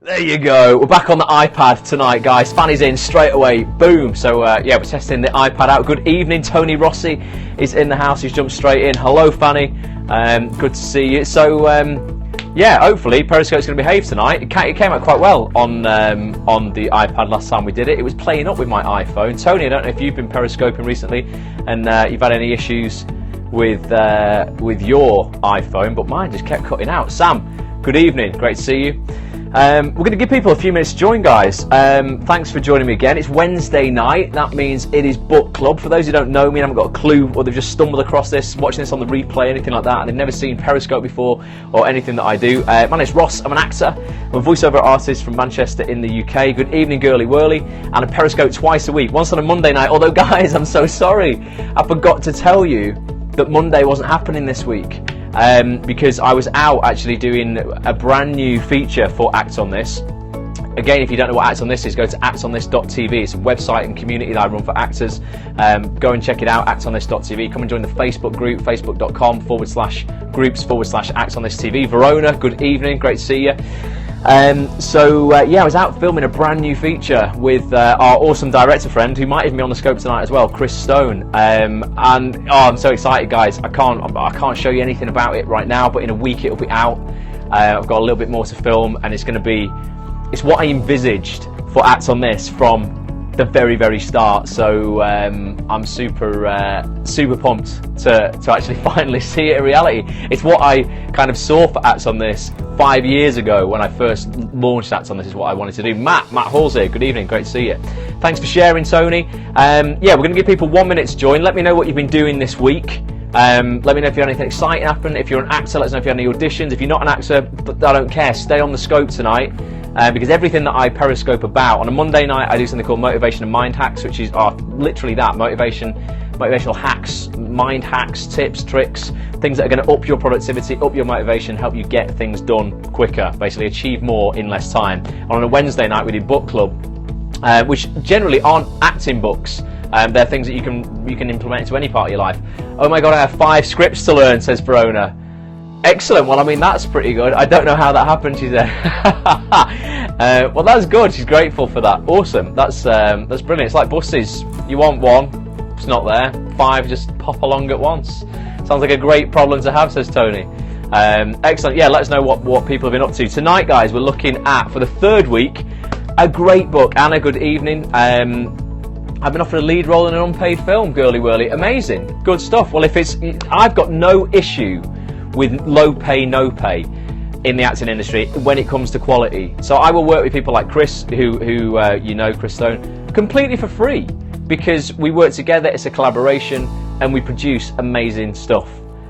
There you go. We're back on the iPad tonight, guys. Fanny's in straight away. Boom. So, yeah, we're testing the iPad out. Good evening. Tony Rossi is in the house. He's jumped straight in. Hello, Fanny. Good to see you. So, yeah, hopefully Periscope's going to behave tonight. It came out quite well on the iPad last time we did it. It was playing up with my iPhone. Tony, I don't know if you've been Periscoping recently and you've had any issues with your iPhone, but mine just kept cutting out. Sam, good evening. Great to see you. We're going to give people a few minutes to join, guys. Thanks for joining me again. It's Wednesday night. That means it is book club. For those who don't know me and haven't got a clue, or they've just stumbled across this, watching this on the replay, anything like that, and they've never seen Periscope before or anything that I do. My name's Ross. I'm an actor. I'm a voiceover artist from Manchester in the UK. Good evening, girly whirly. And a Periscope twice a week. Once on a Monday night. Although, guys, I'm so sorry. I forgot to tell you that Monday wasn't happening this week. Because I was out actually doing a brand new feature for Act on This. Again, if you don't know what Act on This is, go to actonthis.tv. It's a website and community that I run for actors. Go and check it out, actonthis.tv. Come and join the Facebook group, facebook.com/groups/actonthistv. Verona, good evening, great to see you. Yeah, I was out filming a brand new feature with our awesome director friend, who might even be on the scope tonight as well, Chris Stone. I'm so excited, guys. I can't show you anything about it right now, but in a week it'll be out. I've got a little bit more to film, and it's what I envisaged for Act on This from the very, very start. So I'm super pumped to actually finally see it in reality. It's what I kind of saw for Act on This 5 years ago when I first launched Act on This. Is what I wanted to do. Matt Hall's here. Good evening. Great to see you. Thanks for sharing, Tony. Yeah, we're going to give people 1 minute to join. Let me know what you've been doing this week. Let me know if you had anything exciting happen. If you're an actor, let us know if you had any auditions. If you're not an actor, I don't care. Stay on the scope tonight. Because everything that I Periscope about, on a Monday night I do something called Motivation and Mind Hacks, which is literally that, motivational hacks, mind hacks, tips, tricks, things that are going to up your productivity, up your motivation, help you get things done quicker, basically achieve more in less time. And on a Wednesday night we do book club, which generally aren't acting books. They're things that you can implement into any part of your life. Oh my god, I have 5 scripts to learn, says Verona. Excellent. Well, I mean, that's pretty good. I don't know how that happened, she said. Well, that's good. She's grateful for that. Awesome. That's brilliant. It's like buses. You want 1, it's not there. 5 just pop along at once. Sounds like a great problem to have, says Tony. Excellent. Yeah, let us know what people have been up to. Tonight, guys, we're looking at, for the 3rd week, a great book. Anna, good evening. I've been offered a lead role in an unpaid film, girly whirly. Amazing. Good stuff. Well, I've got no issue with low pay, no pay in the acting industry when it comes to quality. So I will work with people like Chris, who Chris Stone, completely for free, because we work together, it's a collaboration, and we produce amazing stuff.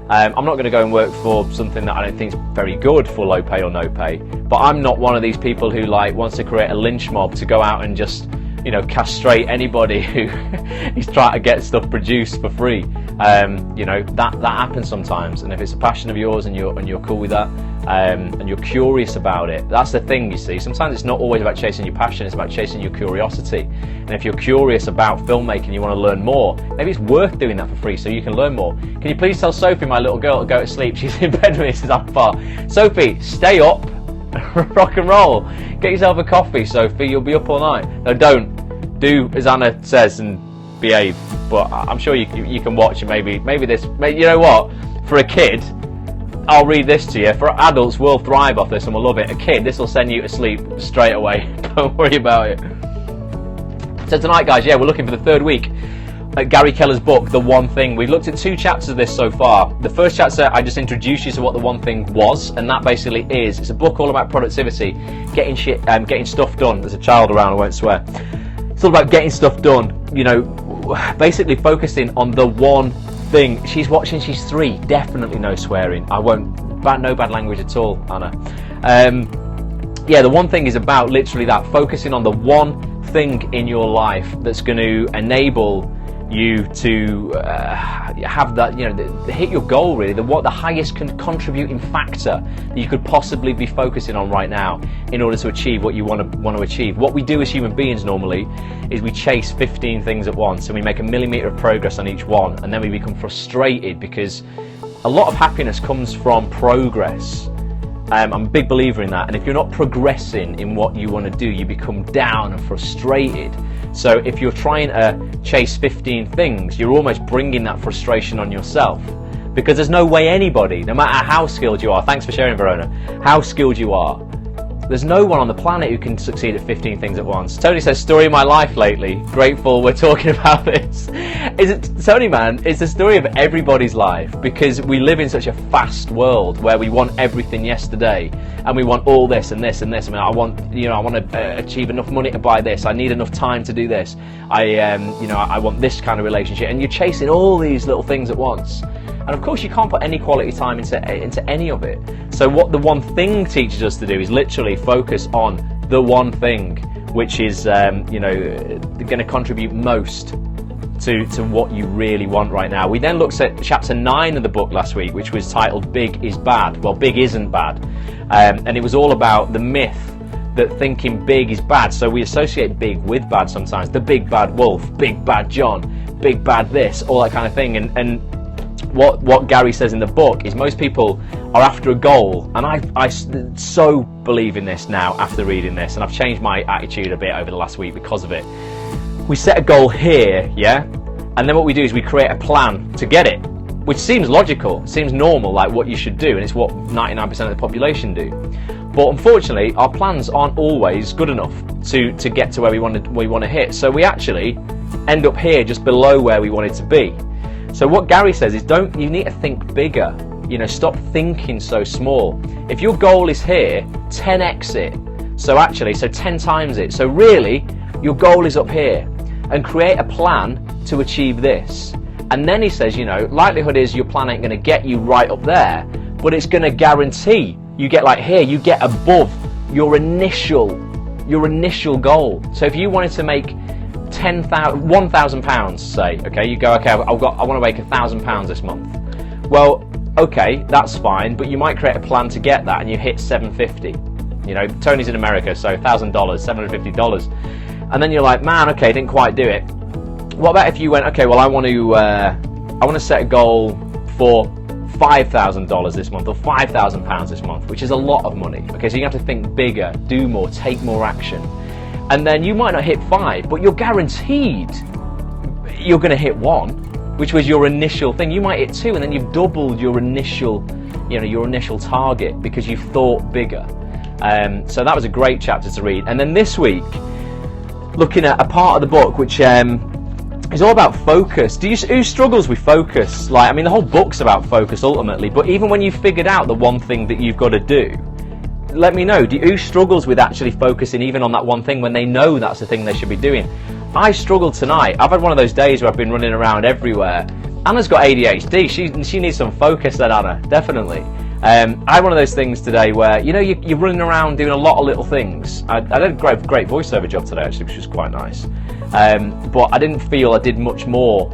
I'm not going to go and work for something that I don't think is very good for low pay or no pay, but I'm not one of these people who wants to create a lynch mob to go out and just castrate anybody who is trying to get stuff produced for free. That happens sometimes, and if it's a passion of yours and you're cool with that, and you're curious about it, that's the thing, you see. Sometimes it's not always about chasing your passion, it's about chasing your curiosity. And if you're curious about filmmaking, you want to learn more, maybe it's worth doing that for free so you can learn more. Can you please tell Sophie, my little girl, to go to sleep? She's in bed with me, says I'm far. Sophie, stay up. Rock and roll. Get yourself a coffee, Sophie. You'll be up all night. No, don't. Do as Anna says and behave. But I'm sure you can watch, and maybe this. You know what? For a kid, I'll read this to you. For adults, we'll thrive off this and we'll love it. A kid, this will send you to sleep straight away. Don't worry about it. So tonight, guys, yeah, we're looking for the 3rd week at Gary Keller's book, The One Thing. We've looked at 2 chapters of this so far. The first chapter, I just introduced you to what The One Thing was, and that basically it's a book all about productivity, getting stuff done. There's a child around, I won't swear. It's all about getting stuff done, basically focusing on the one thing. She's watching, she's 3, definitely no swearing. I won't, no bad language at all, Anna. Yeah, the one thing is about literally that, focusing on the one thing in your life that's going to enable you to have that, hit your goal, really, the highest contributing factor that you could possibly be focusing on right now in order to achieve what you want to achieve. What we do as human beings normally is we chase 15 things at once, and we make a millimetre of progress on each one, and then we become frustrated because a lot of happiness comes from progress. I'm a big believer in that. And if you're not progressing in what you want to do, you become down and frustrated. So if you're trying to chase 15 things, you're almost bringing that frustration on yourself, because there's no way anybody, no matter how skilled you are, thanks for sharing, Verona, how skilled you are, there's no one on the planet who can succeed at 15 things at once. Tony says, story of my life lately. Grateful we're talking about this. Tony, man, it's the story of everybody's life, because we live in such a fast world where we want everything yesterday, and we want all this and this and this. I mean, I want to achieve enough money to buy this. I need enough time to do this. I want this kind of relationship, and you're chasing all these little things at once. And of course, you can't put any quality time into any of it. So what the one thing teaches us to do is literally focus on the one thing, which is going to contribute most to what you really want right now. We then looked at chapter 9 of the book last week, which was titled "Big is Bad." Well, big isn't bad, and it was all about the myth that thinking big is bad. So we associate big with bad sometimes. The big bad wolf, big bad John, big bad this, all that kind of thing, and what Gary says in the book is most people are after a goal, and I so believe in this now after reading this, and I've changed my attitude a bit over the last week because of it. We set a goal here, yeah, and then what we do is we create a plan to get it, which seems logical, seems normal, like what you should do, and it's what 99% of the population do. But unfortunately, our plans aren't always good enough to get to where we want to hit. So we actually end up here just below where we wanted to be. So what Gary says is you need to think bigger. Stop thinking so small. If your goal is here, 10x it. So 10 times it. So really, your goal is up here, and create a plan to achieve this. And then he says, likelihood is your plan ain't going to get you right up there, but it's going to guarantee you get like here, you get above your initial goal. So if you wanted to make £1,000, say, okay, you go, okay, I want to make £1,000 this month. Well, okay, that's fine, but you might create a plan to get that, and you hit $750. Tony's in America, so $1,000, $750, and then you're like, man, okay, didn't quite do it. What about if you went, okay, well, I want to set a goal for $5,000 this month, or £5,000 this month, which is a lot of money. Okay, so you have to think bigger, do more, take more action. And then you might not hit 5, but you're guaranteed you're going to hit 1, which was your initial thing. You might hit 2, and then you've doubled your initial target because you've thought bigger. So that was a great chapter to read. And then this week, looking at a part of the book which is all about focus. Who struggles with focus? The whole book's about focus ultimately, but even when you've figured out the one thing that you've got to do, let me know, who struggles with actually focusing even on that one thing when they know that's the thing they should be doing? I struggled tonight. I've had one of those days where I've been running around everywhere. Anna's got ADHD. She needs some focus, then, Anna, definitely. I had one of those things today where, you're running around doing a lot of little things. I did a great voiceover job today, actually, which was quite nice. But I didn't feel I did much more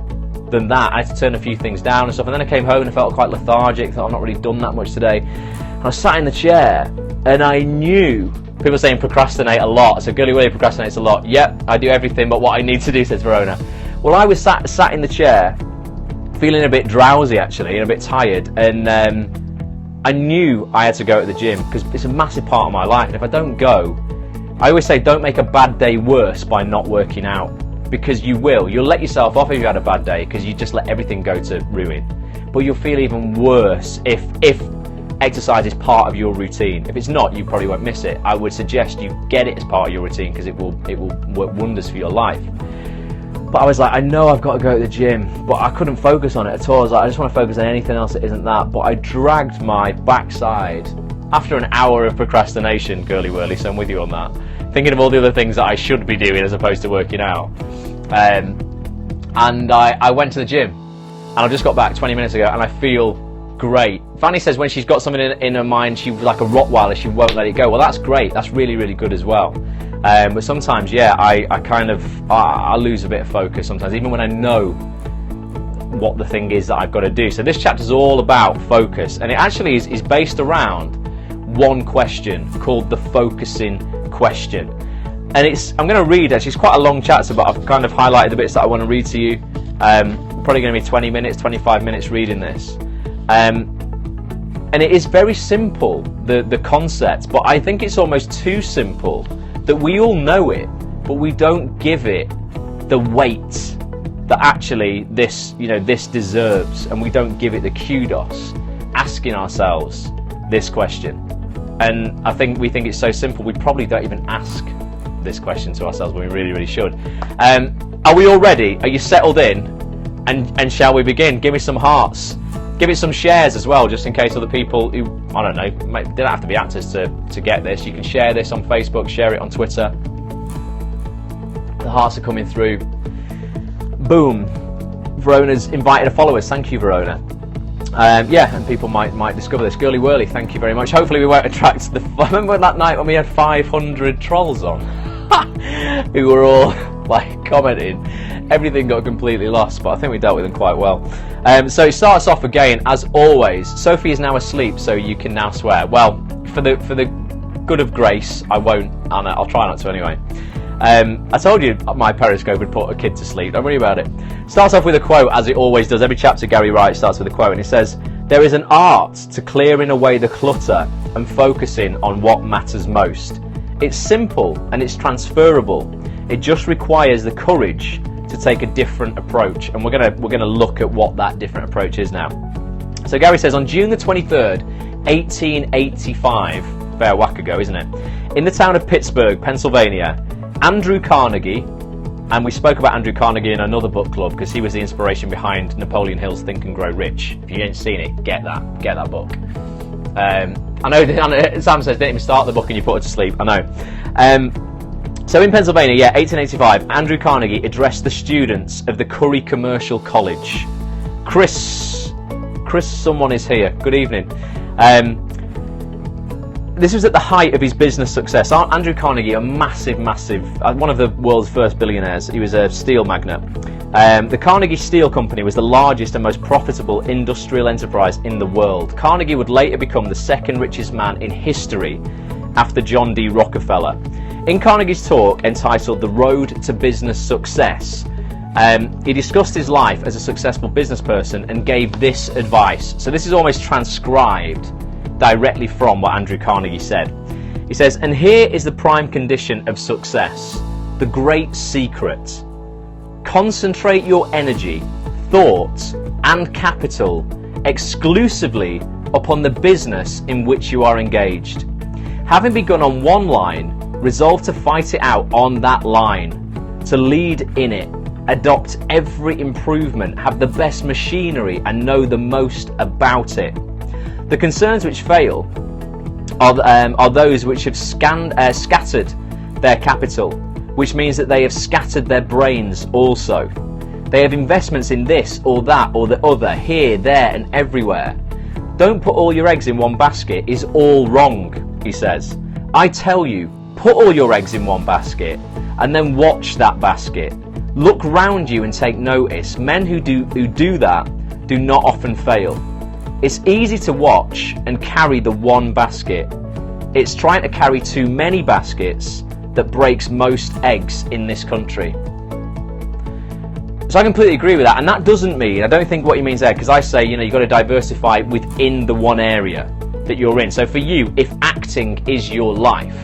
than that. I had to turn a few things down and stuff, and then I came home and I felt quite lethargic, thought I've not really done that much today. And I sat in the chair, and I knew, people are saying procrastinate a lot, so Girly Willy procrastinates a lot. Yep, I do everything but what I need to do, says Verona. Well, I was sat in the chair, feeling a bit drowsy actually, and a bit tired, and I knew I had to go to the gym, because it's a massive part of my life, and if I don't go, I always say don't make a bad day worse by not working out, because you'll let yourself off if you had a bad day, because you just let everything go to ruin. But you'll feel even worse if exercise is part of your routine. If it's not, you probably won't miss it. I would suggest you get it as part of your routine, because it will work wonders for your life. But I was like, I know I've got to go to the gym, but I couldn't focus on it at all. I was like, I just want to focus on anything else that isn't that. But I dragged my backside after an hour of procrastination, Girly Whirly, so I'm with you on that, thinking of all the other things that I should be doing as opposed to working out. And I went to the gym, and I just got back 20 minutes ago, and I feel great. Fanny says when she's got something in her mind, she's like a Rottweiler, she won't let it go. Well, that's great. That's really, really good as well. But sometimes, yeah, I lose a bit of focus sometimes, even when I know what the thing is that I've got to do. So this chapter is all about focus, and it actually is based around one question called the focusing question. And I'm going to read, actually, it's quite a long chapter, but I've kind of highlighted the bits that I want to read to you. Probably going to be 20 minutes, 25 minutes reading this. And it is very simple, the concept, but I think it's almost too simple that we all know it, but we don't give it the weight that actually this deserves, and we don't give it the kudos, asking ourselves this question. And I think we think it's so simple, we probably don't even ask this question to ourselves when we really, really should. Are we all ready? Are you settled in? And shall we begin? Give me some hearts. Give it some shares as well, just in case other people who, I don't know, they don't have to be actors to get this. You can share this on Facebook, share it on Twitter. The hearts are coming through. Boom. Verona's invited her followers. Thank you, Verona. Yeah, and people might discover this. Girly Whirly, thank you very much. Hopefully we won't attract the... I remember that night when we had 500 trolls on, who were all like commenting. Everything got completely lost, but I think we dealt with them quite well. So it starts off again, as always. Sophie is now asleep, so you can now swear. Well, for the good of grace, I won't, and I'll try not to anyway. I told you my Periscope would put a kid to sleep. Don't worry about it. Starts off with a quote, as it always does. Every chapter Gary writes starts with a quote, and he says, "There is an art to clearing away the clutter and focusing on what matters most. It's simple and it's transferable. It just requires the courage to take a different approach." And we're gonna look at what that different approach is now. So Gary says, on June the 23rd, 1885, fair whack ago, isn't it? In the town of Pittsburgh, Pennsylvania, Andrew Carnegie, and we spoke about Andrew Carnegie in another book club because he was the inspiration behind Napoleon Hill's Think and Grow Rich. If you ain't seen it, get that book. I know Sam says, didn't even start the book and you put her to sleep. I know. So in Pennsylvania, 1885, Andrew Carnegie addressed the students of the Curry Commercial College. Chris, someone is here. Good evening. This was at the height of his business success. Andrew Carnegie, a massive, one of the world's first billionaires. He was a steel magnate. The Carnegie Steel Company was the largest and most profitable industrial enterprise in the world. Carnegie would later become the second richest man in history after John D. Rockefeller. In Carnegie's talk entitled The Road to Business Success, he discussed his life as a successful business person and gave this advice. So this is almost transcribed directly from what Andrew Carnegie said. He says, "And here is the prime condition of success, the great secret. Concentrate your energy, thoughts, and capital exclusively upon the business in which you are engaged. Having begun on one line, resolve to fight it out on that line, to lead in it, adopt every improvement, have the best machinery, and know the most about it. The concerns which fail are those which have scattered their capital, which means that they have scattered their brains also. They have investments in this or that or the other, here, there, and everywhere. Don't put all your eggs in one basket is all wrong," he says. "I tell you, put all your eggs in one basket and then watch that basket. Look round you and take notice. Men who do that do not often fail. It's easy to watch and carry the one basket. It's trying to carry too many baskets that breaks most eggs in this country." So I completely agree with that, and that doesn't mean, I don't think what he means there, because I say, you've got to diversify within the one area that you're in. So for you, if acting is your life,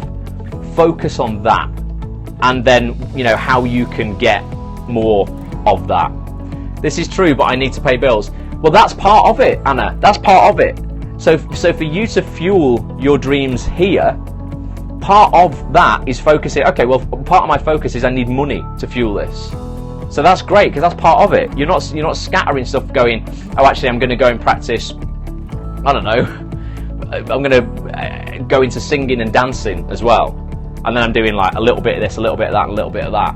focus on that, and then how you can get more of that. This is true, but I need to pay bills. Well, that's part of it, Anna. That's part of it. So for you to fuel your dreams here, part of that is focusing. Okay, well, part of my focus is I need money to fuel this. So that's great, because that's part of it. You're not scattering stuff going, oh, actually, I'm going to go and practice, I don't know, I'm going to go into singing and dancing as well. And then I'm doing like a little bit of this, a little bit of that, and a little bit of that.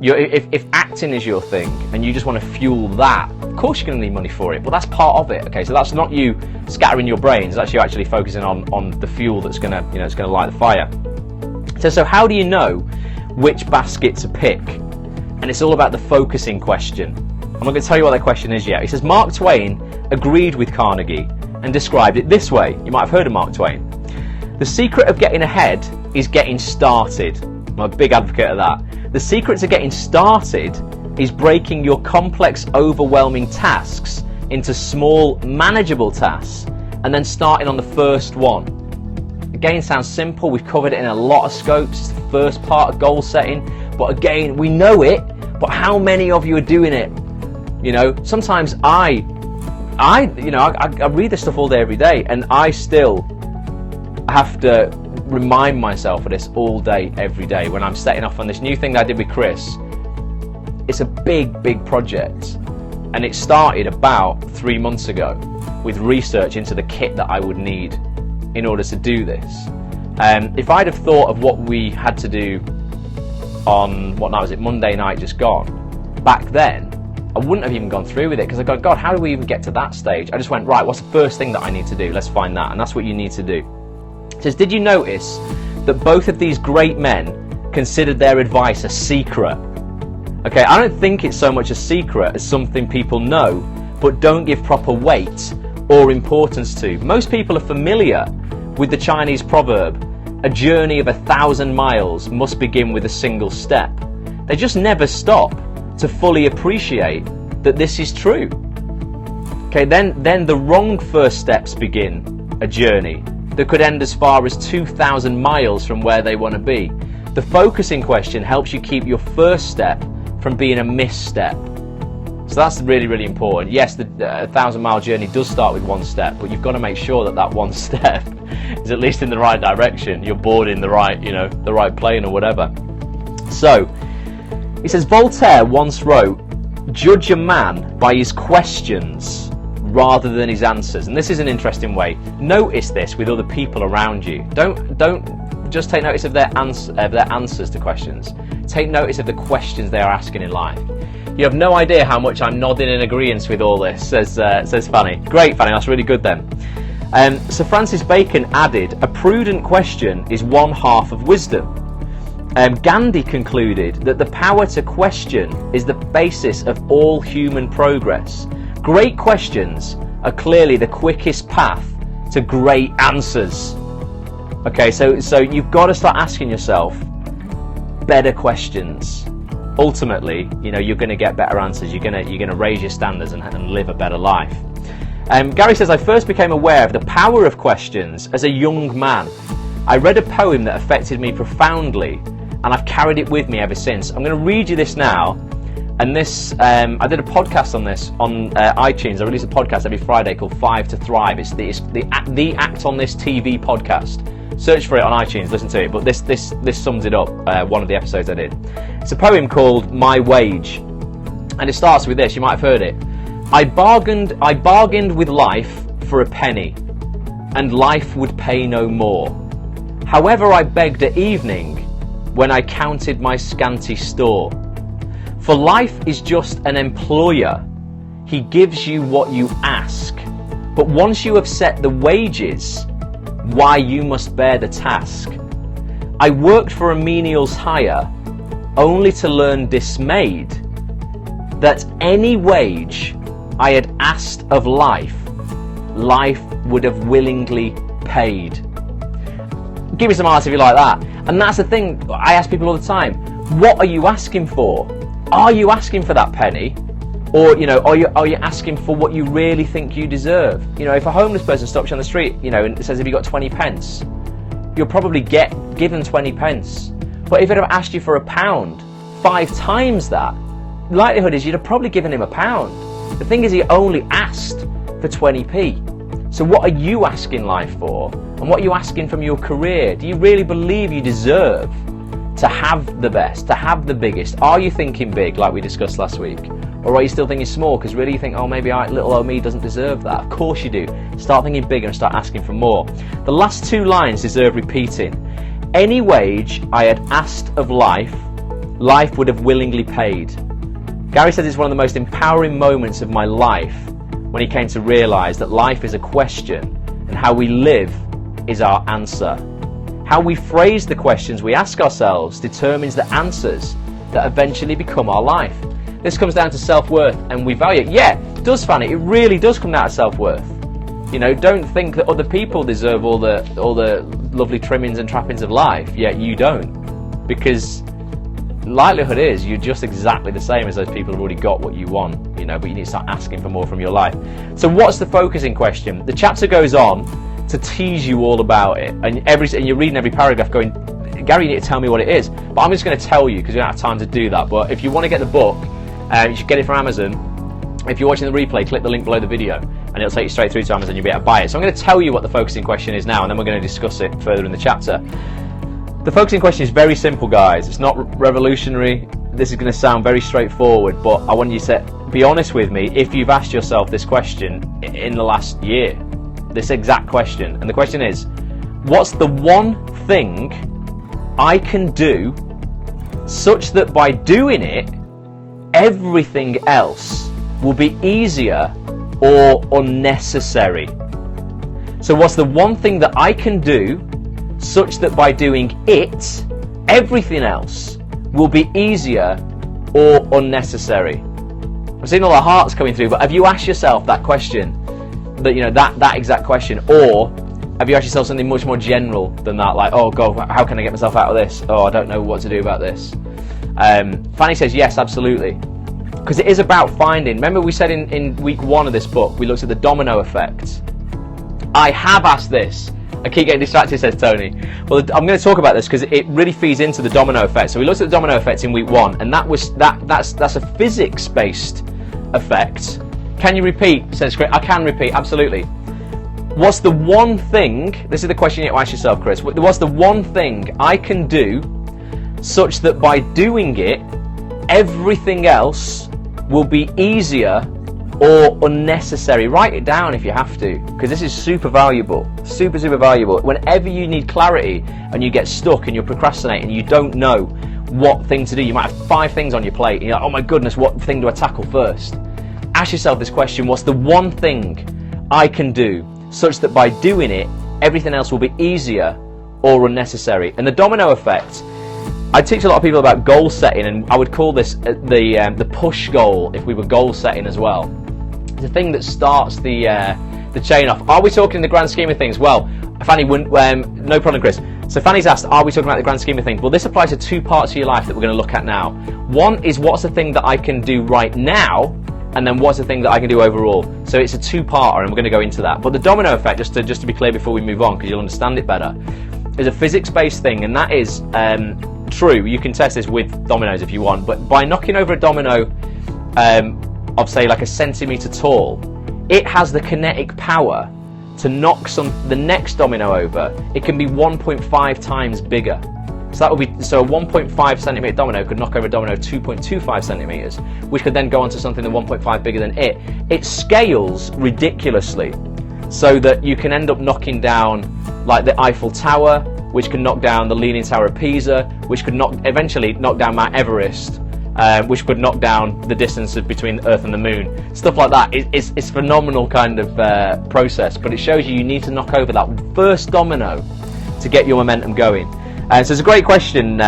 If acting is your thing and you just want to fuel that, of course you're going to need money for it. Well, that's part of it. Okay, so that's not you scattering your brains. That's you actually focusing on the fuel that's going to, it's going to light the fire. So how do you know which basket to pick? And it's all about the focusing question. I'm not going to tell you what that question is yet. He says Mark Twain agreed with Carnegie and described it this way. You might have heard of Mark Twain. "The secret of getting ahead is getting started." I'm a big advocate of that. "The secret to getting started is breaking your complex, overwhelming tasks into small, manageable tasks and then starting on the first one. Again, sounds simple. We've covered it in a lot of scopes. It's the first part of goal setting. But again, we know it, but how many of you are doing it? You know, sometimes I read this stuff all day, every day, and I still have to remind myself of this all day, every day when I'm setting off on this new thing that I did with Chris. It's a big project, and it started about 3 months ago with research into the kit that I would need in order to do this. If I'd have thought of what we had to do on, what night was it, Monday night just gone, back then, I wouldn't have even gone through with it, because I go, God, how do we even get to that stage? I just went, right, what's the first thing that I need to do? Let's find that, and that's what you need to do. It says, did you notice that both of these great men considered their advice a secret? Okay, I don't think it's so much a secret as something people know, but don't give proper weight or importance to. Most people are familiar with the Chinese proverb, a journey of 1,000 miles must begin with a single step. They just never stop to fully appreciate that this is true. Okay, then the wrong first steps begin a journey that could end as far as 2,000 miles from where they want to be. The focusing question helps you keep your first step from being a misstep. So that's really important. Yes, the 1,000-mile journey does start with one step, but you've got to make sure that that one step is at least in the right direction. You're boarding the right, the right plane or whatever. So he says, Voltaire once wrote, "Judge a man by his questions rather than his answers." And this is an interesting way. Notice this with other people around you. Don't just take notice of their answers to questions. Take notice of the questions they are asking in life. You have no idea how much I'm nodding in agreement with all this, says Fanny. Great, Fanny, that's really good then. Sir Francis Bacon added, a prudent question is one half of wisdom. Gandhi concluded that the power to question is the basis of all human progress. Great questions are clearly the quickest path to great answers. Okay, so you've got to start asking yourself better questions. Ultimately, you're going to get better answers. You're going to raise your standards and live a better life. Gary says, I first became aware of the power of questions as a young man. I read a poem that affected me profoundly, and I've carried it with me ever since. I'm going to read you this now. And this, I did a podcast on this on iTunes. I release a podcast every Friday called 5 to Thrive. It's the Act on This TV podcast. Search for it on iTunes, listen to it. But this sums it up. One of the episodes I did. It's a poem called My Wage, and it starts with this. You might have heard it. I bargained with life for a penny, and life would pay no more. However, I begged at evening when I counted my scanty store. For life is just an employer. He gives you what you ask. But once you have set the wages, why, you must bear the task. I worked for a menial's hire, only to learn dismayed that any wage I had asked of life, life would have willingly paid. Give me some hearts if you like that. And that's the thing I ask people all the time. What are you asking for? Are you asking for that penny? Or, are you asking for what you really think you deserve? If a homeless person stops you on the street, and says, have you got 20 pence? You'll probably get given 20 pence. But if it had asked you for £1, 5 times that, the likelihood is you'd have probably given him £1. The thing is, he only asked for 20p. So what are you asking life for? And what are you asking from your career? Do you really believe you deserve to have the best, to have the biggest? Are you thinking big, like we discussed last week? Or are you still thinking small, because really you think, oh, maybe little old me doesn't deserve that? Of course you do. Start thinking bigger and start asking for more. The last 2 lines deserve repeating. Any wage I had asked of life, life would have willingly paid. Gary says it's one of the most empowering moments of my life when he came to realise that life is a question and how we live is our answer. How we phrase the questions we ask ourselves determines the answers that eventually become our life. This comes down to self-worth, and we value it. Yeah, it does, Fanny. It really does come down to self-worth. Don't think that other people deserve all the lovely trimmings and trappings of life, yet you don't. Because likelihood is you're just exactly the same as those people who've already got what you want, you know, but you need to start asking for more from your life. So what's the focusing question? The chapter goes on to tease you all about it, and you're reading every paragraph going, Gary, you need to tell me what it is. But I'm just going to tell you because we don't have time to do that. But if you want to get the book, you should get it from Amazon. If you're watching the replay, click the link below the video and it'll take you straight through to Amazon. You'll be able to buy it. So I'm going to tell you what the focusing question is now, and then we're going to discuss it further in the chapter. The focusing question is very simple, guys. It's not revolutionary. This is going to sound very straightforward, but I want you to be honest with me if you've asked yourself this question in the last year. This exact question. And the question is, what's the one thing I can do such that by doing it, everything else will be easier or unnecessary? So what's the one thing that I can do such that by doing it, everything else will be easier or unnecessary? I'm seeing all the hearts coming through, but have you asked yourself that question? That exact question? Or have you asked yourself something much more general than that, like, oh God, how can I get myself out of this? Oh, I don't know what to do about this. Fanny says yes, absolutely. Because it is about finding. Remember we said in week 1 of this book, we looked at the domino effect. I have asked this. I keep getting distracted, says Tony. Well, I'm going to talk about this because it really feeds into the domino effect. So we looked at the domino effect in week 1, and that's a physics-based effect. Can you repeat? Says Chris. I can repeat, absolutely. What's the one thing, this is the question you have to ask yourself, Chris, what's the one thing I can do such that by doing it, everything else will be easier or unnecessary? Write it down if you have to, because this is super valuable, super valuable. Whenever you need clarity and you get stuck and you're procrastinating, you don't know what thing to do, you might have 5 things on your plate and you're like, oh my goodness, what thing do I tackle first? Ask yourself this question, what's the one thing I can do such that by doing it, everything else will be easier or unnecessary? And the domino effect, I teach a lot of people about goal setting, and I would call this the push goal if we were goal setting as well. It's a thing that starts the chain off. Are we talking in the grand scheme of things? Well, Fanny, no problem, Chris. So Fanny's asked, are we talking about the grand scheme of things? Well, this applies to 2 parts of your life that we're going to look at now. One is what's the thing that I can do right now, and then what's the thing that I can do overall. So it's a 2-parter, and we're going to go into that. But the domino effect, just to be clear before we move on, because you'll understand it better, is a physics-based thing, and that is true. You can test this with dominoes if you want, but by knocking over a domino of say like a centimetre tall, it has the kinetic power to knock the next domino over. It can be 1.5 times bigger. So that would be, so a 1.5 centimetre domino could knock over a domino of 2.25 centimetres, which could then go on to something that's 1.5 bigger than it. It scales ridiculously, so that you can end up knocking down like the Eiffel Tower, which can knock down the Leaning Tower of Pisa, which could eventually knock down Mount Everest, which could knock down the distance between the Earth and the Moon. Stuff like that. It's a phenomenal kind of process, but it shows you need to knock over that first domino to get your momentum going. So it's a great question,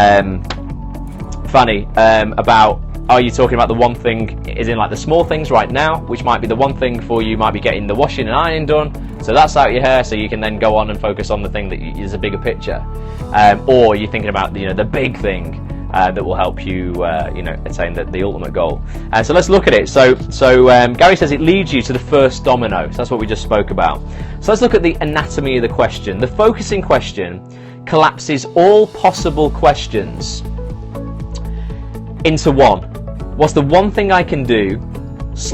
Fanny, about, are you talking about the one thing, is in like the small things right now, which might be the one thing for you, might be getting the washing and ironing done, so that's out your hair, so you can then go on and focus on the thing that is a bigger picture, or you're thinking about the big thing that will help you attain the ultimate goal. So let's look at it. So Gary says it leads you to the first domino. So that's what we just spoke about. So let's look at the anatomy of the question. The focusing question collapses all possible questions into one. What's the one thing I can do,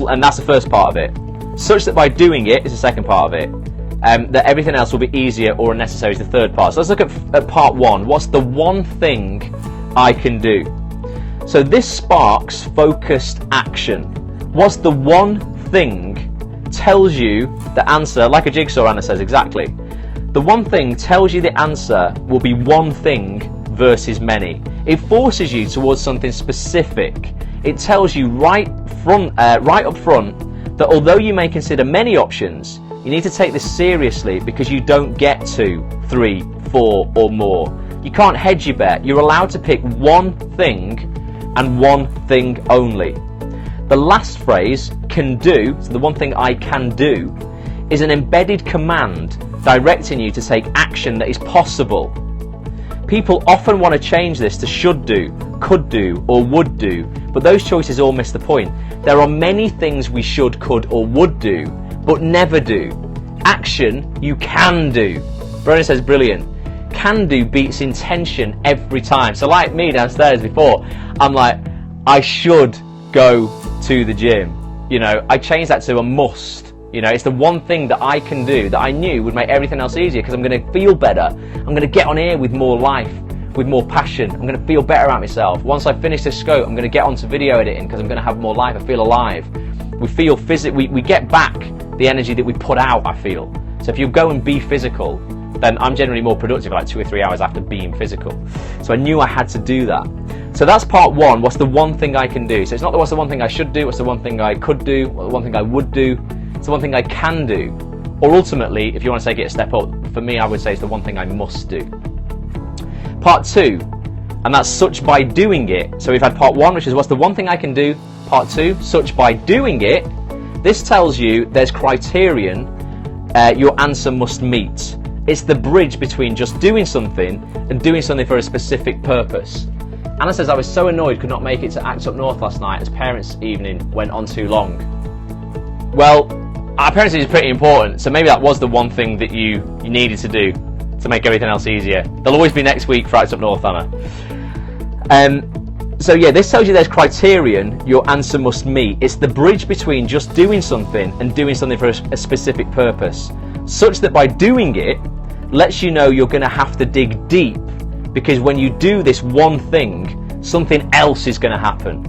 and that's the first part of it, such that by doing it is the second part of it, that everything else will be easier or unnecessary is the third part. So let's look at part 1. What's the one thing I can do? So this sparks focused action. What's the one thing tells you the answer, like a jigsaw, Anna says, exactly. The one thing tells you the answer will be one thing versus many. It forces you towards something specific. It tells you right up front that although you may consider many options, you need to take this seriously, because you don't get 2, 3, 4 or more. You can't hedge your bet. You're allowed to pick one thing and one thing only. The last phrase, can do, so the one thing I can do, is an embedded command directing you to take action that is possible. People often want to change this to should do, could do or would do, but those choices all miss the point. There are many things we should, could or would do, but never do. Action you can do. Verona says brilliant. Can do beats intention every time. So like me downstairs before, I'm like, I should go to the gym. You know, I changed that to a must. You know, it's the one thing that I can do that I knew would make everything else easier, because I'm going to feel better. I'm going to get on here with more life, with more passion. I'm going to feel better about myself. Once I finish this scope, I'm going to get onto video editing because I'm going to have more life. I feel alive. We feel we get back the energy that we put out, I feel. So if you go and be physical, then I'm generally more productive like 2 or 3 hours after being physical. So I knew I had to do that. So that's part one. What's the one thing I can do? So it's not what's the one thing I should do, what's the one thing I could do, what's the one thing I would do. It's the one thing I can do. Or ultimately, if you want to take it a step up, for me I would say it's the one thing I must do. Part two, and that's such by doing it. So we've had part one, which is what's the one thing I can do. Part two, such by doing it. This tells you there's criterion your answer must meet. It's the bridge between just doing something and doing something for a specific purpose. Anna says, I was so annoyed could not make it to Act Up North last night as parents' evening went on too long. Well, our parents' evening is pretty important, so maybe that was the one thing that you needed to do to make everything else easier. There'll always be next week for Act Up North, Anna. So yeah, this tells you there's criterion your answer must meet. It's the bridge between just doing something and doing something for a specific purpose, such that by doing it, lets you know you're going to have to dig deep, because when you do this one thing, something else is going to happen.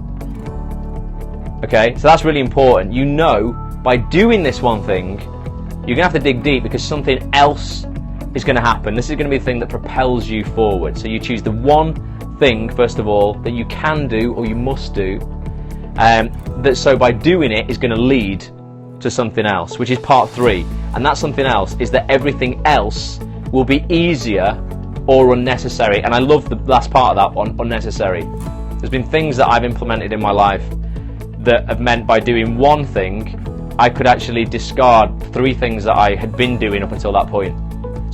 Okay, so that's really important. You know, by doing this one thing, you're going to have to dig deep because something else is going to happen. This is going to be the thing that propels you forward. So you choose the one thing, first of all, that you can do or you must do, so by doing it is going to lead to something else, which is part three. And that something else is that everything else will be easier or unnecessary. And I love the last part of that one, unnecessary. There's been things that I've implemented in my life that have meant by doing one thing, I could actually discard 3 things that I had been doing up until that point.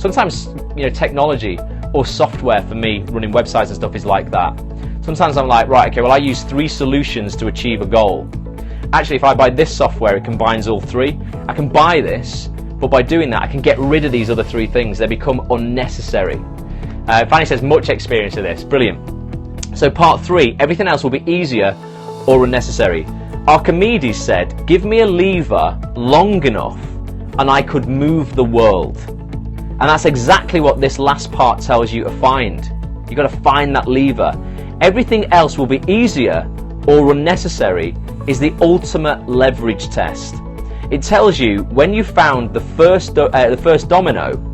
Sometimes, you know, technology or software for me, running websites and stuff, is like that. Sometimes I'm like, right, okay, well, I use 3 solutions to achieve a goal. Actually, if I buy this software, it combines all 3. I can buy this, but by doing that, I can get rid of these other 3 things. They become unnecessary. Fanny says, much experience of this. Brilliant. So part 3, everything else will be easier or unnecessary. Archimedes said, give me a lever long enough and I could move the world. And that's exactly what this last part tells you to find. You've got to find that lever. Everything else will be easier or unnecessary is the ultimate leverage test. It tells you when you found the first domino.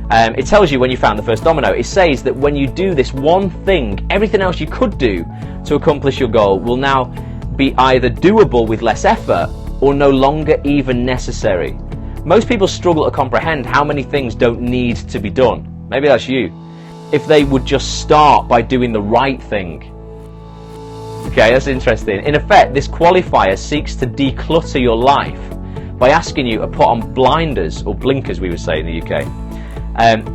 It tells you when you found the first domino. It says that when you do this one thing, everything else you could do to accomplish your goal will now be either doable with less effort or no longer even necessary. Most people struggle to comprehend how many things don't need to be done. Maybe that's you. If they would just start by doing the right thing. Okay, that's interesting. In effect, this qualifier seeks to declutter your life by asking you to put on blinders, or blinkers we would say in the UK.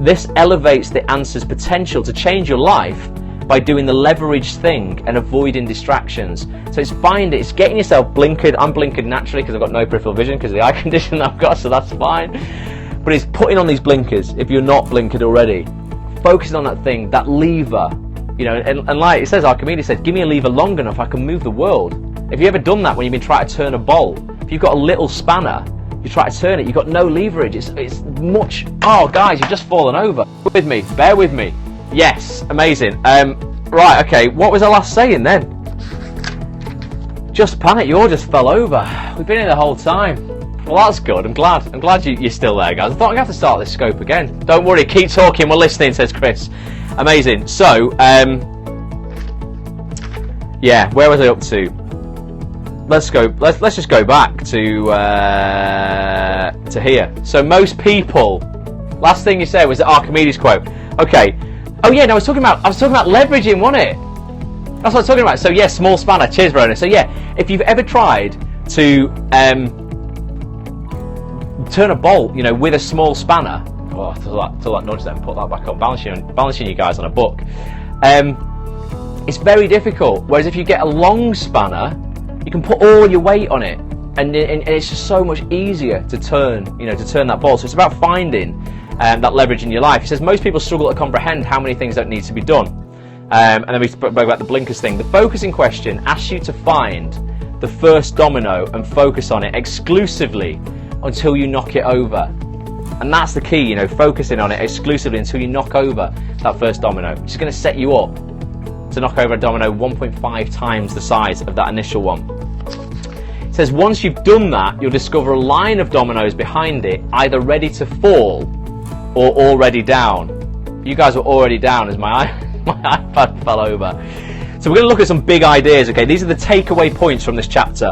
This elevates the answer's potential to change your life by doing the leveraged thing and avoiding distractions. So it's getting yourself blinkered. I'm blinkered naturally because I've got no peripheral vision because of the eye condition I've got, so that's fine. But it's putting on these blinkers if you're not blinkered already. Focusing on that thing, that lever, you know, and like it says, Archimedes said, give me a lever long enough I can move the world. Have you ever done that when you've been trying to turn a bowl? If you've got a little spanner, you try to turn it, you've got no leverage. It's much, oh guys, you've just fallen over. With me, bear with me. Yes, amazing. Right, okay, what was I last saying then? Just panic, you all just fell over. We've been here the whole time. Well, that's good, I'm glad you're still there, guys. I thought I'm going to have to start this scope again. Don't worry, keep talking, we're listening, says Chris. Amazing. So, yeah, where was I up to? Let's just go back to here. So most people, last thing you said was the Archimedes quote. Okay. Oh yeah, no, I was talking about leveraging, wasn't it? That's what I was talking about. So yeah, small spanner. Cheers, Verona. So yeah, if you've ever tried to turn a bolt, you know, with a small spanner. Oh, till that nudge then, put that back on. Balancing you guys on a book. it's very difficult. Whereas if you get a long spanner, you can put all your weight on it, and it's just so much easier to turn, to turn that ball. So it's about finding that leverage in your life. He says most people struggle to comprehend how many things that need to be done. And then we spoke about the blinkers thing. The focusing question asks you to find the first domino and focus on it exclusively until you knock it over. And that's the key, focusing on it exclusively until you knock over that first domino, which is going to set you up to knock over a domino 1.5 times the size of that initial one. It says once you've done that, you'll discover a line of dominoes behind it, either ready to fall or already down. You guys were already down as my iPad fell over. So we're going to look at some big ideas. Okay, these are the takeaway points from this chapter.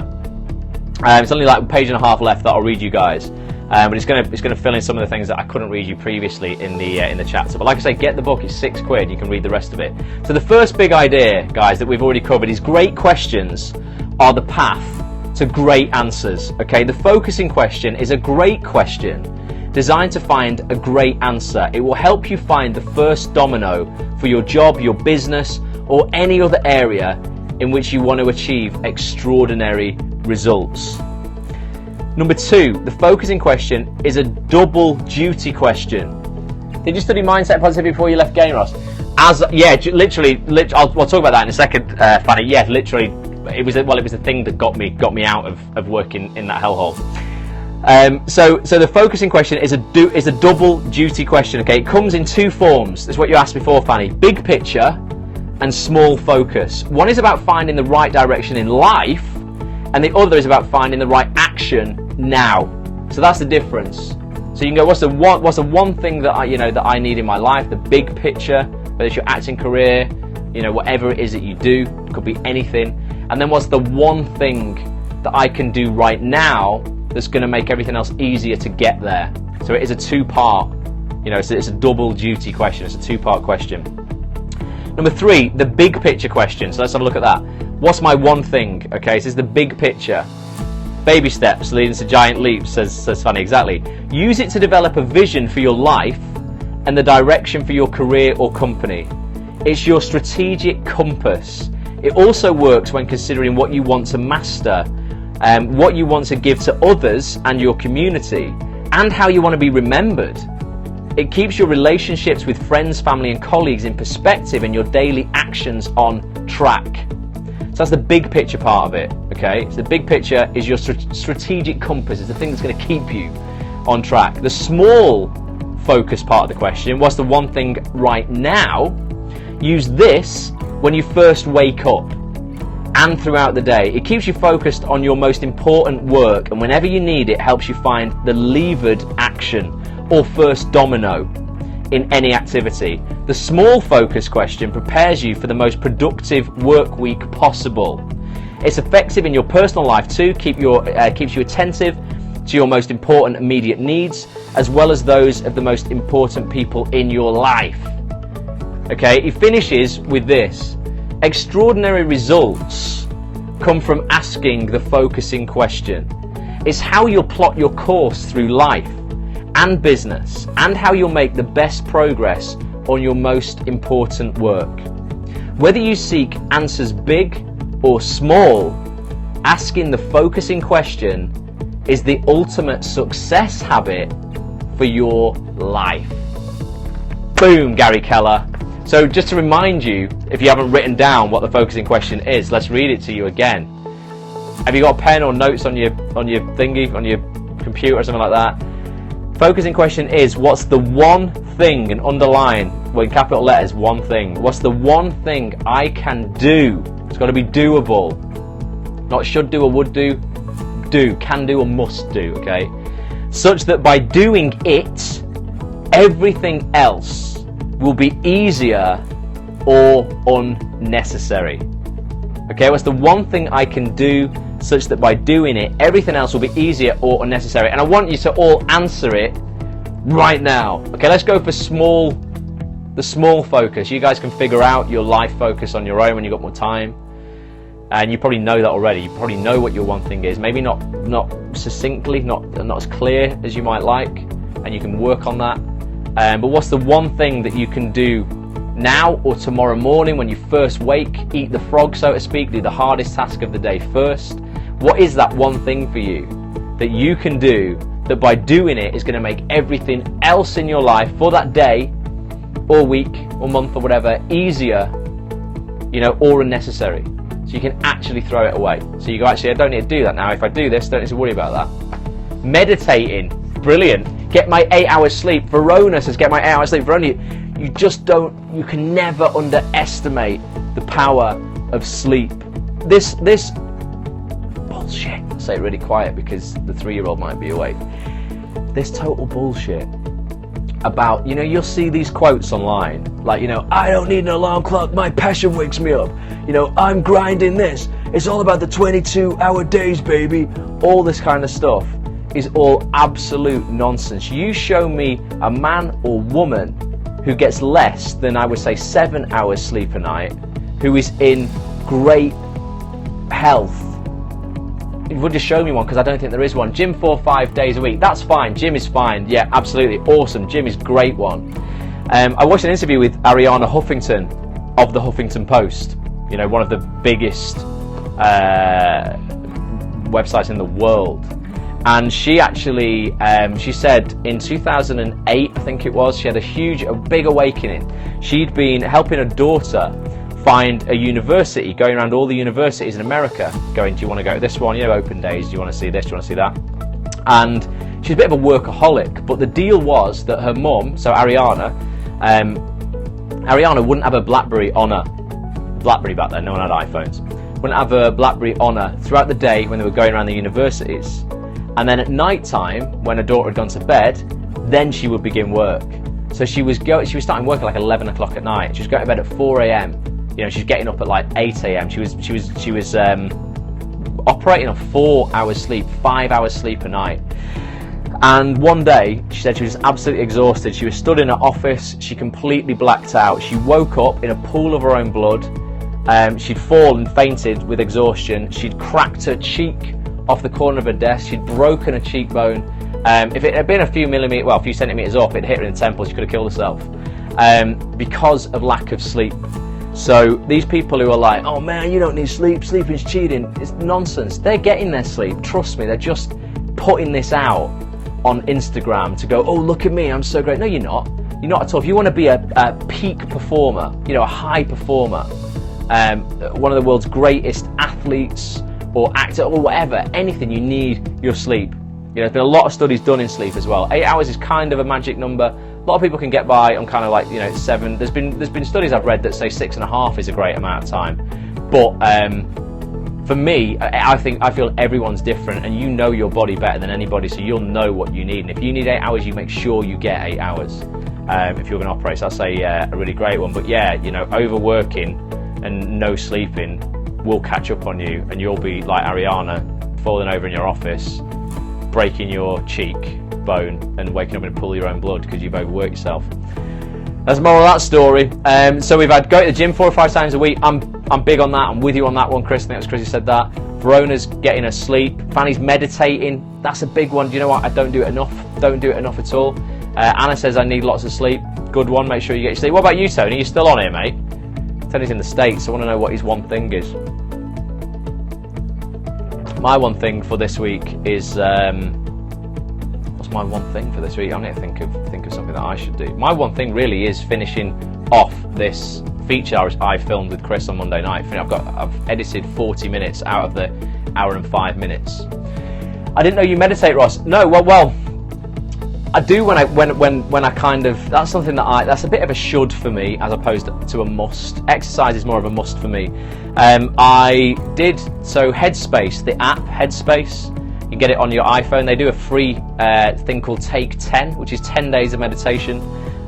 It's only like a page and a half left that I'll read you guys. But it's going to fill in some of the things that I couldn't read you previously in the chapter. But like I say, get the book. It's £6. You can read the rest of it. So the first big idea, guys, that we've already covered is great questions are the path to great answers. Okay, the focusing question is a great question designed to find a great answer. It will help you find the first domino for your job, your business, or any other area in which you want to achieve extraordinary results. Number 2, the focusing question is a double duty question. Did you study mindset and positivity before you left game, Ross? Literally, I'll talk about that in a second, Fanny. Yeah, literally, it was a thing that got me out of working in that hellhole. So the focusing question is a double duty question. Okay, it comes in 2 forms. That's what you asked before, Fanny. Big picture and small focus. One is about finding the right direction in life, and the other is about finding the right action now. So that's the difference. So you can go, what's the one thing that I need in my life? The big picture, whether it's your acting career, whatever it is that you do, it could be anything. And then what's the one thing that I can do right now that's going to make everything else easier to get there? So it is a 2-part, it's a double duty question. It's a 2-part question. Number 3, the big picture question. So let's have a look at that. What's my one thing? Okay, so this is the big picture. Baby steps leading to giant leaps, says Fanny. Exactly. Use it to develop a vision for your life and the direction for your career or company. It's your strategic compass. It also works when considering what you want to master, what you want to give to others and your community, and how you want to be remembered. It keeps your relationships with friends, family and colleagues in perspective and your daily actions on track. So that's the big picture part of it, okay? So the big picture is your strategic compass. It's the thing that's going to keep you on track. The small focus part of the question, what's the one thing right now? Use this when you first wake up and throughout the day. It keeps you focused on your most important work, and whenever you need it, helps you find the levered action or first domino in any activity. The small focus question prepares you for the most productive work week possible. It's effective in your personal life too, keeps you attentive to your most important immediate needs, as well as those of the most important people in your life. Okay, he finishes with this. Extraordinary results come from asking the focusing question. It's how you'll plot your course through life and business, and how you'll make the best progress on your most important work. Whether you seek answers big or small, asking the focusing question is the ultimate success habit for your life. Boom, Gary Keller. So just to remind you, if you haven't written down what the focusing question is, let's read it to you again. Have you got a pen or notes on your thingy, on your computer or something like that? Focusing question is, what's the one thing, and underline, well, in capital letters, one thing. What's the one thing I can do? It's got to be doable. Not should do or would do. Do, can do or must do, okay? Such that by doing it, everything else will be easier or unnecessary. Okay, what's the one thing I can do such that by doing it, everything else will be easier or unnecessary? And I want you to all answer it right now. Okay, let's go for the small focus. You guys can figure out your life focus on your own when you've got more time. And you probably know that already. You probably know what your one thing is. Maybe not succinctly, not as clear as you might like, and you can work on that. But what's the one thing that you can do now or tomorrow morning when you first wake, eat the frog, so to speak, do the hardest task of the day first. What is that one thing for you that you can do that by doing it is going to make everything else in your life for that day or week or month or whatever easier, or unnecessary? So you can actually throw it away. So you go, actually, I don't need to do that now. If I do this, don't need to worry about that. Meditating, brilliant. Get my 8 hours sleep. Verona says, get my 8 hours sleep. Verona, you can never underestimate the power of sleep. This bullshit, I'll say it really quiet because the 3-year-old might be awake. This total bullshit about, you'll see these quotes online, like, I don't need an alarm clock, my passion wakes me up, I'm grinding this, it's all about the 22-hour days, baby. All this kind of stuff is all absolute nonsense. You show me a man or woman who gets less than, I would say, 7 hours sleep a night, who is in great health. You would just show me one, because I don't think there is one. Gym 4 or 5 days a week, that's fine. Gym is fine, yeah, absolutely awesome. Gym is great one. I watched an interview with Ariana Huffington of the Huffington Post, one of the biggest websites in the world. And she actually, she said in 2008, I think it was, she had a big awakening. She'd been helping her daughter find a university, going around all the universities in America, going, do you want to go to this one, open days, do you want to see this, do you want to see that? And she's a bit of a workaholic, but the deal was that her mum, so Ariana wouldn't have a BlackBerry on her. BlackBerry back then, no one had iPhones. Wouldn't have a BlackBerry on her throughout the day when they were going around the universities. And then at night time, when her daughter had gone to bed, then she would begin work. So she was starting work at like 11 o'clock at night. She was going to bed at 4 a.m. She's getting up at like 8 a.m. She was operating on 4 hours sleep, 5 hours sleep a night. And one day, she said she was absolutely exhausted. She was stood in her office. She completely blacked out. She woke up in a pool of her own blood. She'd fallen, fainted with exhaustion. She'd cracked her cheek off the corner of her desk. She'd broken her cheekbone. If it had been a few centimeters off, it hit her in the temple. She could have killed herself because of lack of sleep. So these people who are like, oh man, you don't need sleep, sleeping's cheating, it's nonsense. They're getting their sleep, trust me. They're just putting this out on Instagram to go, oh, look at me, I'm so great. No, you're not. You're not at all. If you want to be a peak performer, a high performer, one of the world's greatest athletes or actor or whatever, anything, you need your sleep. There's been a lot of studies done in sleep as well. 8 hours is kind of a magic number. A lot of people can get by on kind of like 7. There's been studies I've read that say 6.5 is a great amount of time. But for me, I feel everyone's different, and you know your body better than anybody, so you'll know what you need. And if you need 8 hours, you make sure you get 8 hours. If you're going to operate, so I'll say a really great one. But yeah, overworking and no sleeping will catch up on you, and you'll be like Ariana, falling over in your office, breaking your cheek bone and waking up in a pool of your own blood because you've overworked yourself. That's the moral of that story. So we've had go to the gym 4 or 5 times a week. I'm big on that. I'm with you on that one, Chris. I think it was Chris who said that. Verona's getting her sleep. Fanny's meditating. That's a big one. Do you know what? I don't do it enough. Don't do it enough at all. Anna says I need lots of sleep. Good one. Make sure you get your sleep. What about you, Tony? You're still on here, mate? Tony's in the States. I want to know what his one thing is. My one thing for this week is what's my one thing for this week? I need to think of something that I should do. My one thing really is finishing off this feature I filmed with Chris on Monday night. I've edited 40 minutes out of the hour and 5 minutes. I didn't know you meditate, Ross. No, well, I do when I kind of, that's something that's a bit of a should for me as opposed to a must. Exercise is more of a must for me. I did, so Headspace, the app Headspace, you can get it on your iPhone. They do a free thing called Take 10, which is 10 days of meditation,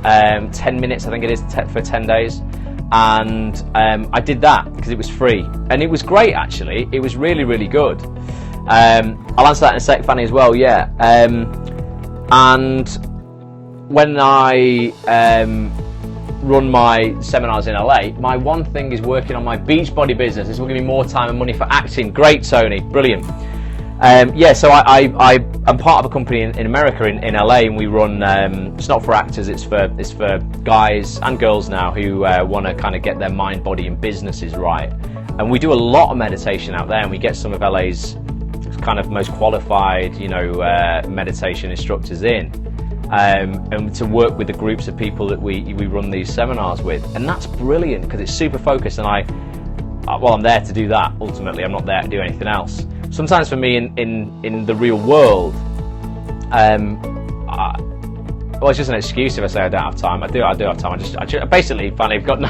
10 minutes I think it is for 10 days. And I did that because it was free. And it was great actually, it was really, really good. I'll answer that in a sec, Fanny, as well, yeah. And when I run my seminars in LA, my one thing is working on my Beachbody business. This will give me more time and money for acting. Great, Tony, brilliant. Yeah, so I I'm part of a company in America, in LA, and we run, it's not for actors, it's for guys and girls now who want to kind of get their mind, body and businesses right. And we do a lot of meditation out there, and we get some of LA's kind of most qualified, meditation instructors in, and to work with the groups of people that we run these seminars with. And that's brilliant because it's super focused, and I'm there to do that ultimately. I'm not there to do anything else. Sometimes for me in the real world, it's just an excuse if I say I don't have time. I do have time. I should basically, finally, I've got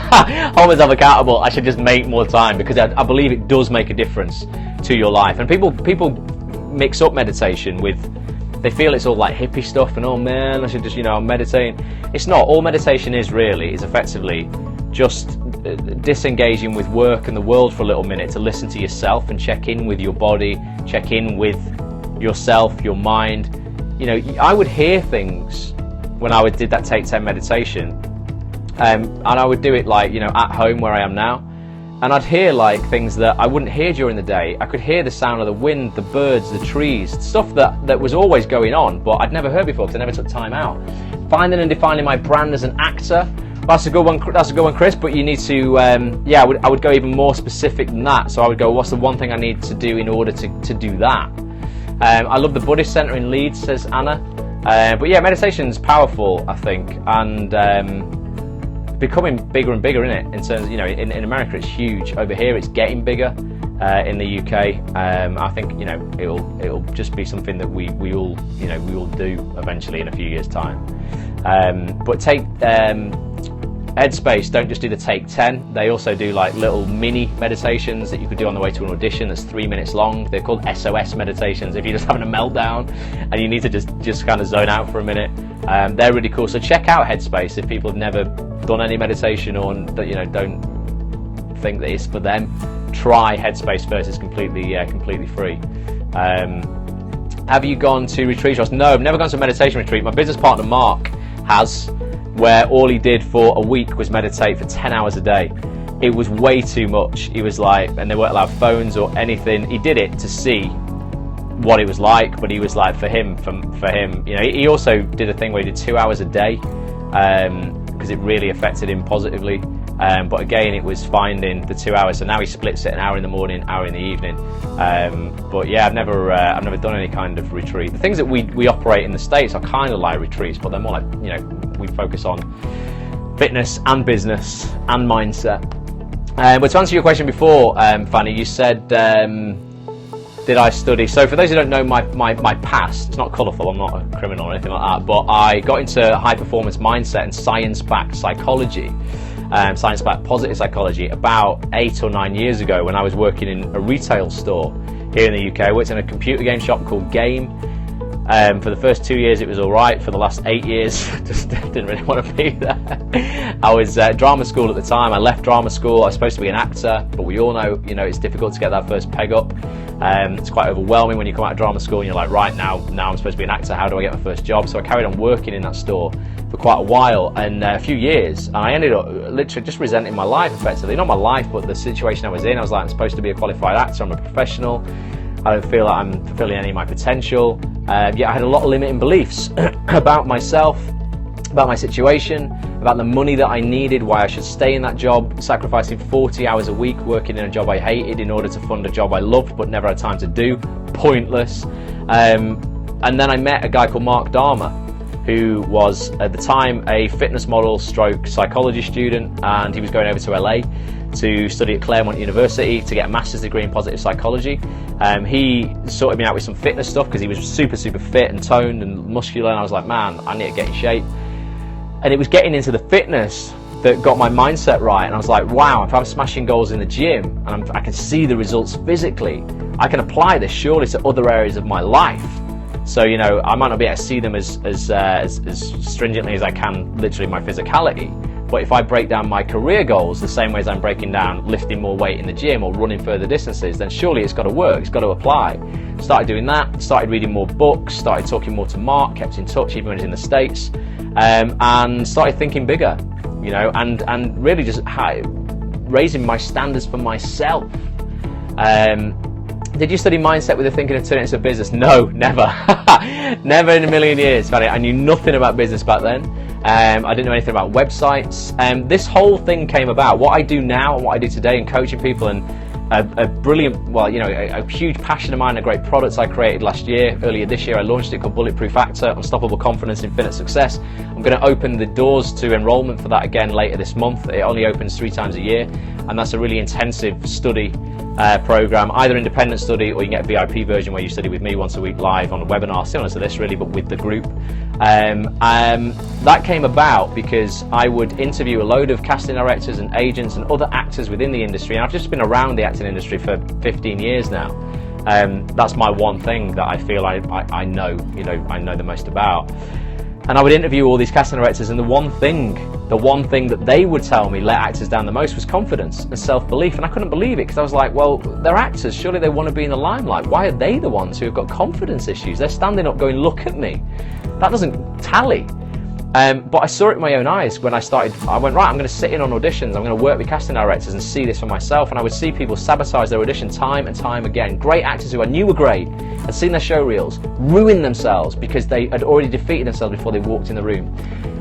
hold myself accountable. I should just make more time, because I believe it does make a difference to your life. And people mix up meditation with, they feel it's all like hippie stuff, and oh man, I should just, I'm meditating. It's not. All meditation is effectively just disengaging with work and the world for a little minute to listen to yourself and check in with your body, check in with yourself, your mind. I would hear things when I did that Take 10 meditation, and I would do it at home where I am now, and I'd hear things that I wouldn't hear during the day. I could hear the sound of the wind, the birds, the trees, stuff that was always going on, but I'd never heard before because I never took time out. Finding and defining my brand as an actor. That's a good one. That's a good one, Chris. But you need to, I would go even more specific than that. So I would go, what's the one thing I need to do in order to do that? I love the Buddhist Center in Leeds, says Anna. But yeah, meditation's powerful, I think, and becoming bigger and bigger, isn't it? In terms, in America it's huge. Over here it's getting bigger. In the UK, I think it'll just be something that we all do eventually in a few years' time. But take Headspace don't just do the Take 10. They also do little mini meditations that you could do on the way to an audition that's 3 minutes long. They're called SOS meditations if you're just having a meltdown and you need to just kind of zone out for a minute. They're really cool. So check out Headspace if people have never done any meditation or don't think that it's for them. Try Headspace first. It's completely free. Have you gone to retreats? No, I've never gone to a meditation retreat. My business partner Mark has, where all he did for a week was meditate for 10 hours a day. It was way too much. He was and they weren't allowed phones or anything. He did it to see what it was like, but he was for him, he also did a thing where he did 2 hours a day, because it really affected him positively. But again, it was finding the 2 hours. So now he splits it, an hour in the morning, hour in the evening. But yeah, I've never done any kind of retreat. The things that we operate in the States are kind of like retreats, but they're more we focus on fitness and business and mindset. But to answer your question before, Fanny, you said, did I study? So for those who don't know my past, it's not colourful, I'm not a criminal or anything like that, but I got into high performance mindset and science-backed psychology. Science-backed positive psychology about 8 or 9 years ago when I was working in a retail store here in the UK. I worked in a computer game shop called Game. For the first 2 years it was alright. For the last 8 years, just didn't really want to be there. I was at drama school at the time. I left drama school. I was supposed to be an actor, but we all know, it's difficult to get that first peg up. It's quite overwhelming when you come out of drama school and you're like, right, now I'm supposed to be an actor. How do I get my first job? So I carried on working in that store for quite a while, and a few years, and I ended up literally just resenting my life, effectively. Not my life, but the situation I was in. I was I'm supposed to be a qualified actor, I'm a professional, I don't feel like I'm fulfilling any of my potential, yet I had a lot of limiting beliefs about myself, about my situation, about the money that I needed, why I should stay in that job, sacrificing 40 hours a week working in a job I hated in order to fund a job I loved but never had time to do. Pointless. And then I met a guy called Mark Dharma, who was at the time a fitness model stroke psychology student, and he was going over to LA to study at Claremont University to get a master's degree in positive psychology. He sorted me out with some fitness stuff because he was super fit and toned and muscular, and I was like, man, I need to get in shape. And it was getting into the fitness that got my mindset right, and I was like, wow, if I'm smashing goals in the gym and I can see the results physically, I can apply this surely to other areas of my life. So, I might not be able to see them as stringently as I can literally my physicality, but if I break down my career goals the same way as I'm breaking down lifting more weight in the gym or running further distances, then surely it's got to work, it's got to apply. Started doing that, started reading more books, started talking more to Mark, kept in touch even when he was in the States, and started thinking bigger, and really just raising my standards for myself. Did you study mindset with the thinking of turning it into a business? No, never. Never in a million years. I knew nothing about business back then. I didn't know anything about websites. This whole thing came about. What I do now and what I do today in coaching people, and a brilliant, a huge passion of mine, a great product I created last year. Earlier this year I launched it, called Bulletproof Actor, Unstoppable Confidence, Infinite Success. I'm going to open the doors to enrollment for that again later this month. It only opens 3 times a year, and that's a really intensive study program, either independent study, or you can get a VIP version where you study with me once a week live on a webinar, similar to this really, but with the group. That came about because I would interview a load of casting directors and agents and other actors within the industry, and I've just been around the acting industry for 15 years now. That's my one thing that I feel I know, I know the most about. And I would interview all these casting directors, and the one thing that they would tell me let actors down the most was confidence and self-belief. And I couldn't believe it, because I was like, well, they're actors, surely they want to be in the limelight. Why are they the ones who have got confidence issues? They're standing up going, look at me. That doesn't tally. But I saw it in my own eyes when I went, right, I'm going to sit in on auditions, I'm going to work with casting directors and see this for myself. And I would see people sabotage their audition time and time again. Great actors who I knew were great, had seen their show reels, ruin themselves because they had already defeated themselves before they walked in the room.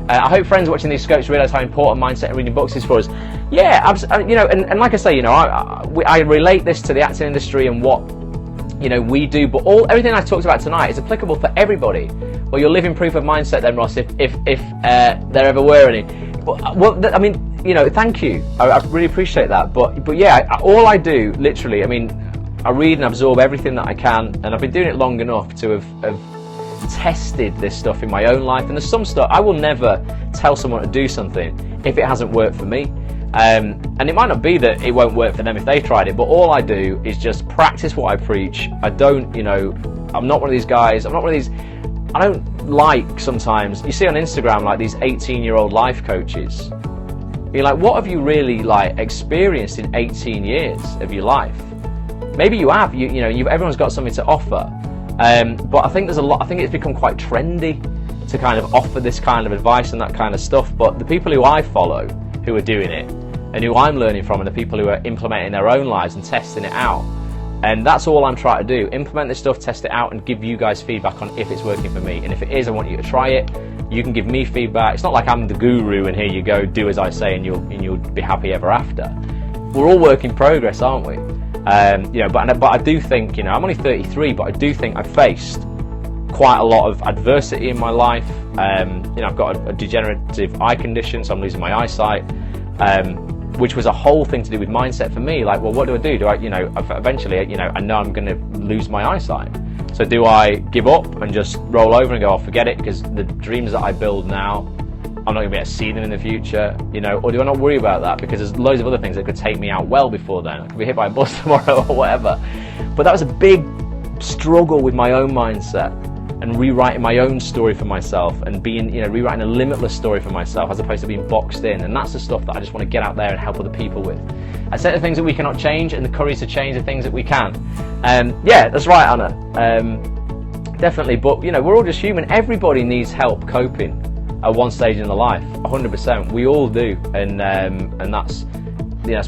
I hope friends watching these scopes realise how important mindset and reading books is for us. Yeah, and like I say, I relate this to the acting industry and what we do, but everything I talked about tonight is applicable for everybody. Well, you're living proof of mindset then, Ross, if there ever were any. Thank you. I really appreciate that. But yeah, all I do, literally, I read and absorb everything that I can, and I've been doing it long enough to have tested this stuff in my own life. And there's some stuff I will never tell someone to do something if it hasn't worked for me. And it might not be that it won't work for them if they've tried it, but all I do is just practice what I preach. I don't, I'm not one of these guys, I don't like, sometimes, you see on Instagram, like these 18-year-old life coaches. You're like, what have you really experienced in 18 years of your life? Maybe you have, everyone's got something to offer. But I think I think it's become quite trendy to kind of offer this kind of advice and that kind of stuff. But the people who I follow, who are doing it, and who I'm learning from, are the people who are implementing their own lives and testing it out. And that's all I'm trying to do. Implement this stuff, test it out, and give you guys feedback on if it's working for me. And if it is, I want you to try it. You can give me feedback. It's not like I'm the guru and here you go, do as I say, and you'll be happy ever after. We're all work in progress, aren't we? But I do think, I'm only 33, but I do think I've faced quite a lot of adversity in my life. I've got a degenerative eye condition, so I'm losing my eyesight. Which was a whole thing to do with mindset for me. Like, well, what do? Do I, eventually, I know I'm going to lose my eyesight. So do I give up and just roll over and go, forget it, because the dreams that I build now, I'm not going to be able to see them in the future, or do I not worry about that? Because there's loads of other things that could take me out well before then. I could be hit by a bus tomorrow or whatever. But that was a big struggle with my own mindset and rewriting my own story for myself, and being, rewriting a limitless story for myself as opposed to being boxed in. And that's the stuff that I just want to get out there and help other people with. I said the things that we cannot change, and the courage to change the things that we can. Yeah, that's right, Anna. Definitely, but we're all just human. Everybody needs help coping at one stage in their life, 100%. We all do, and that's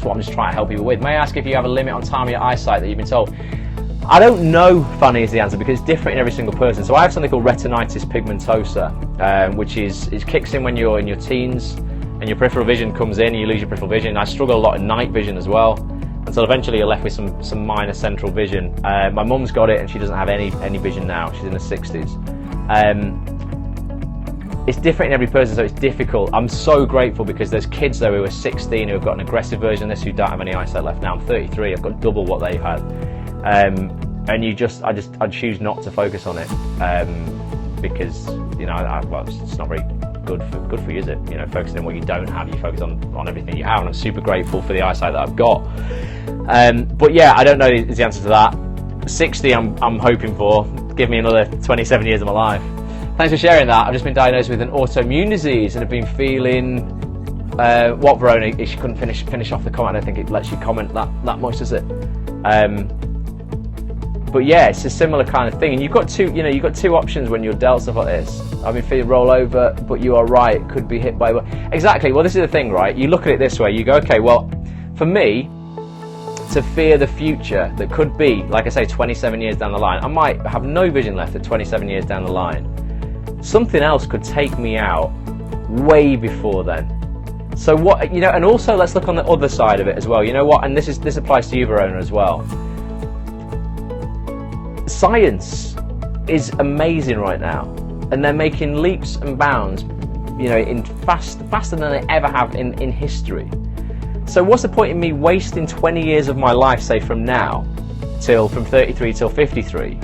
what I'm just trying to help people with. May I ask if you have a limit on time of your eyesight that you've been told? I don't know, Fanny, is the answer, because it's different in every single person. So I have something called retinitis pigmentosa, which it kicks in when you're in your teens, and your peripheral vision comes in, and you lose your peripheral vision. I struggle a lot at night vision as well, until eventually you're left with some minor central vision. My mum's got it, and she doesn't have any vision now. She's in her 60s. It's different in every person, so it's difficult. I'm so grateful, because there's kids though who are 16 who have got an aggressive version of this, who don't have any eyesight left now. I'm 33, I've got double what they've had. And I choose not to focus on it, because it's not very good for you, is it? Focusing on what you don't have, you focus on everything you have. And I'm super grateful for the eyesight that I've got. But yeah, I don't know is the answer to that. 60, I'm hoping for. Give me another 27 years of my life. Thanks for sharing that. I've just been diagnosed with an autoimmune disease and have been feeling what, Verona? She couldn't finish off the comment. I don't think it lets you comment that much, does it? But yeah, it's a similar kind of thing, and you've got two options when you're dealt stuff like this. If you roll over, but you are right, it could be hit by exactly. Well, this is the thing, right? You look at it this way. You go, okay, well, for me to fear the future that could be, like I say, 27 years down the line. I might have no vision left at 27 years down the line. Something else could take me out way before then. So what, you know, and also let's look on the other side of it as well. You know what, and this applies to you, Verona, as well. Science is amazing right now, and they're making leaps and bounds, you know, in faster than they ever have in history. So what's the point in me wasting 20 years of my life, say from now from 33 till 53,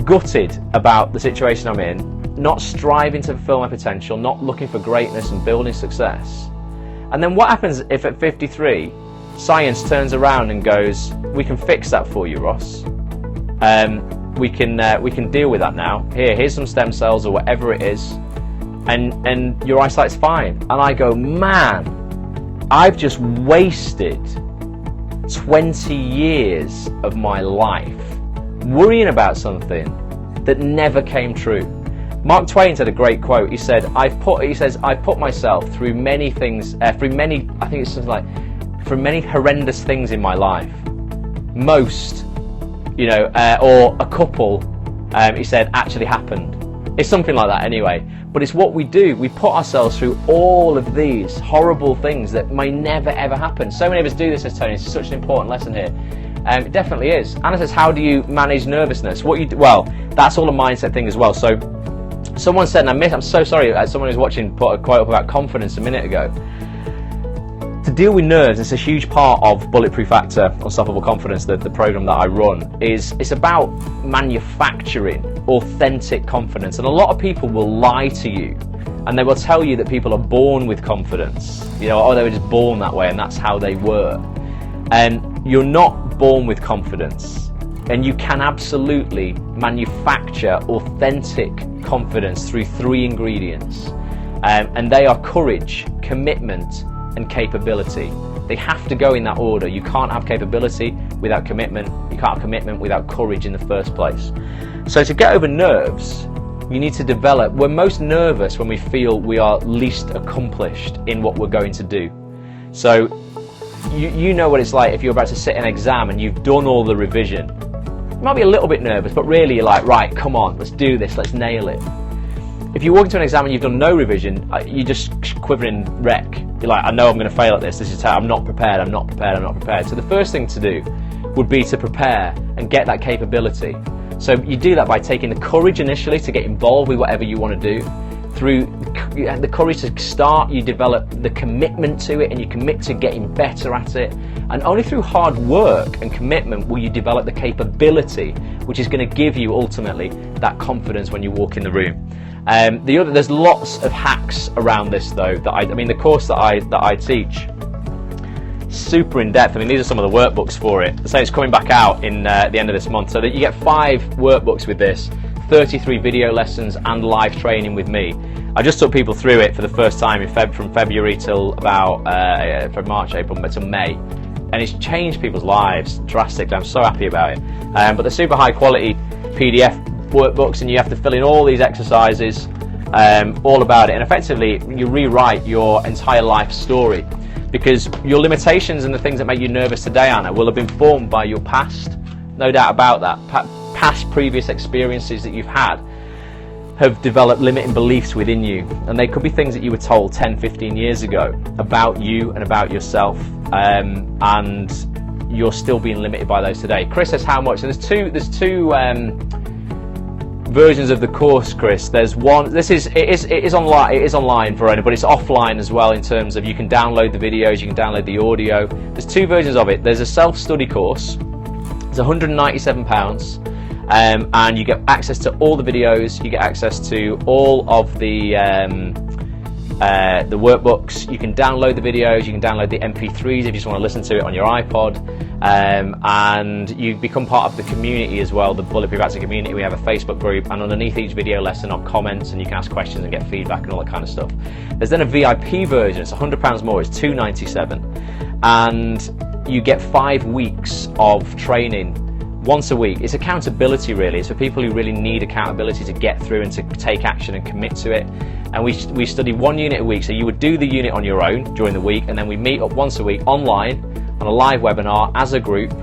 gutted about the situation I'm in, not striving to fulfill my potential, not looking for greatness and building success? And then what happens if at 53 science turns around and goes, we can fix that for you, Ross, we can deal with that now, here's some stem cells or whatever it is, and your eyesight's fine. And I go, man, I've just wasted 20 yees of my life worrying about something that never came true. Mark Twain said a great quote. He said, I've put myself through many things, through many horrendous things in my life. Most, you know, or a couple, he said, actually happened. It's something like that anyway. But it's what we do. We put ourselves through all of these horrible things that may never ever happen. So many of us do this, says Tony. It's such an important lesson here. It definitely is. Anna says, how do you manage nervousness? Well, that's all a mindset thing as well. So someone said, and I'm so sorry, someone who's watching put a quote up about confidence a minute ago. To deal with nerves, it's a huge part of Bulletproof Actor, Unstoppable Confidence, the program that I run. It's about manufacturing authentic confidence. And a lot of people will lie to you, and they will tell you that people are born with confidence. You know, oh, they were just born that way and that's how they were. And you're not born with confidence. And you can absolutely manufacture authentic confidence through 3 ingredients. And they are courage, commitment, and capability. They have to go in that order. You can't have capability without commitment. You can't have commitment without courage in the first place. So to get over nerves, you need to develop. We're most nervous when we feel we are least accomplished in what we're going to do. So you know what it's like if you're about to sit an exam and you've done all the revision. You might be a little bit nervous, but really you're like, right, come on, let's do this, let's nail it. If you walk into an exam and you've done no revision, you're just quivering wreck. You're like, I know I'm going to fail at this. I'm not prepared, I'm not prepared, I'm not prepared. So the first thing to do would be to prepare and get that capability. So you do that by taking the courage initially to get involved with whatever you want to do. Through the courage to start, you develop the commitment to it and you commit to getting better at it. And only through hard work and commitment will you develop the capability, which is going to give you ultimately that confidence when you walk in the room. There's lots of hacks around this though. The course that I teach, super in depth. I mean, these are some of the workbooks for it. So it's coming back out in the end of this month. So that you get 5 workbooks with this, 33 video lessons and live training with me. I just took people through it for the first time from February till about from March, April, till May, and it's changed people's lives drastically. I'm so happy about it. But they're super high quality PDF workbooks, and you have to fill in all these exercises, all about it, and effectively you rewrite your entire life story, because your limitations and the things that make you nervous today, Anna, will have been formed by your past, no doubt about that. Past previous experiences that you've had have developed limiting beliefs within you, and they could be things that you were told 10-15 years ago about you and about yourself, and you're still being limited by those today. Chris says how much? So there's two versions of the course, Chris. There's one, it is online, Verona, but it's offline as well, in terms of you can download the videos, you can download the audio. There's 2 versions of it. There's a self-study course. It's £197, and you get access to all the videos, you get access to all of the workbooks. You can download the videos, you can download the MP3s if you just want to listen to it on your iPod, and you become part of the community as well, the Bulletproof Actor community. We have a Facebook group, and underneath each video lesson are comments, and you can ask questions and get feedback and all that kind of stuff. There's then a VIP version. It's £100 more, it's £297, and you get 5 weeks of training once a week. It's accountability, really. It's for people who really need accountability to get through and to take action and commit to it. And we study 1 unit a week, so you would do the unit on your own during the week, and then we meet up once a week online on a live webinar as a group,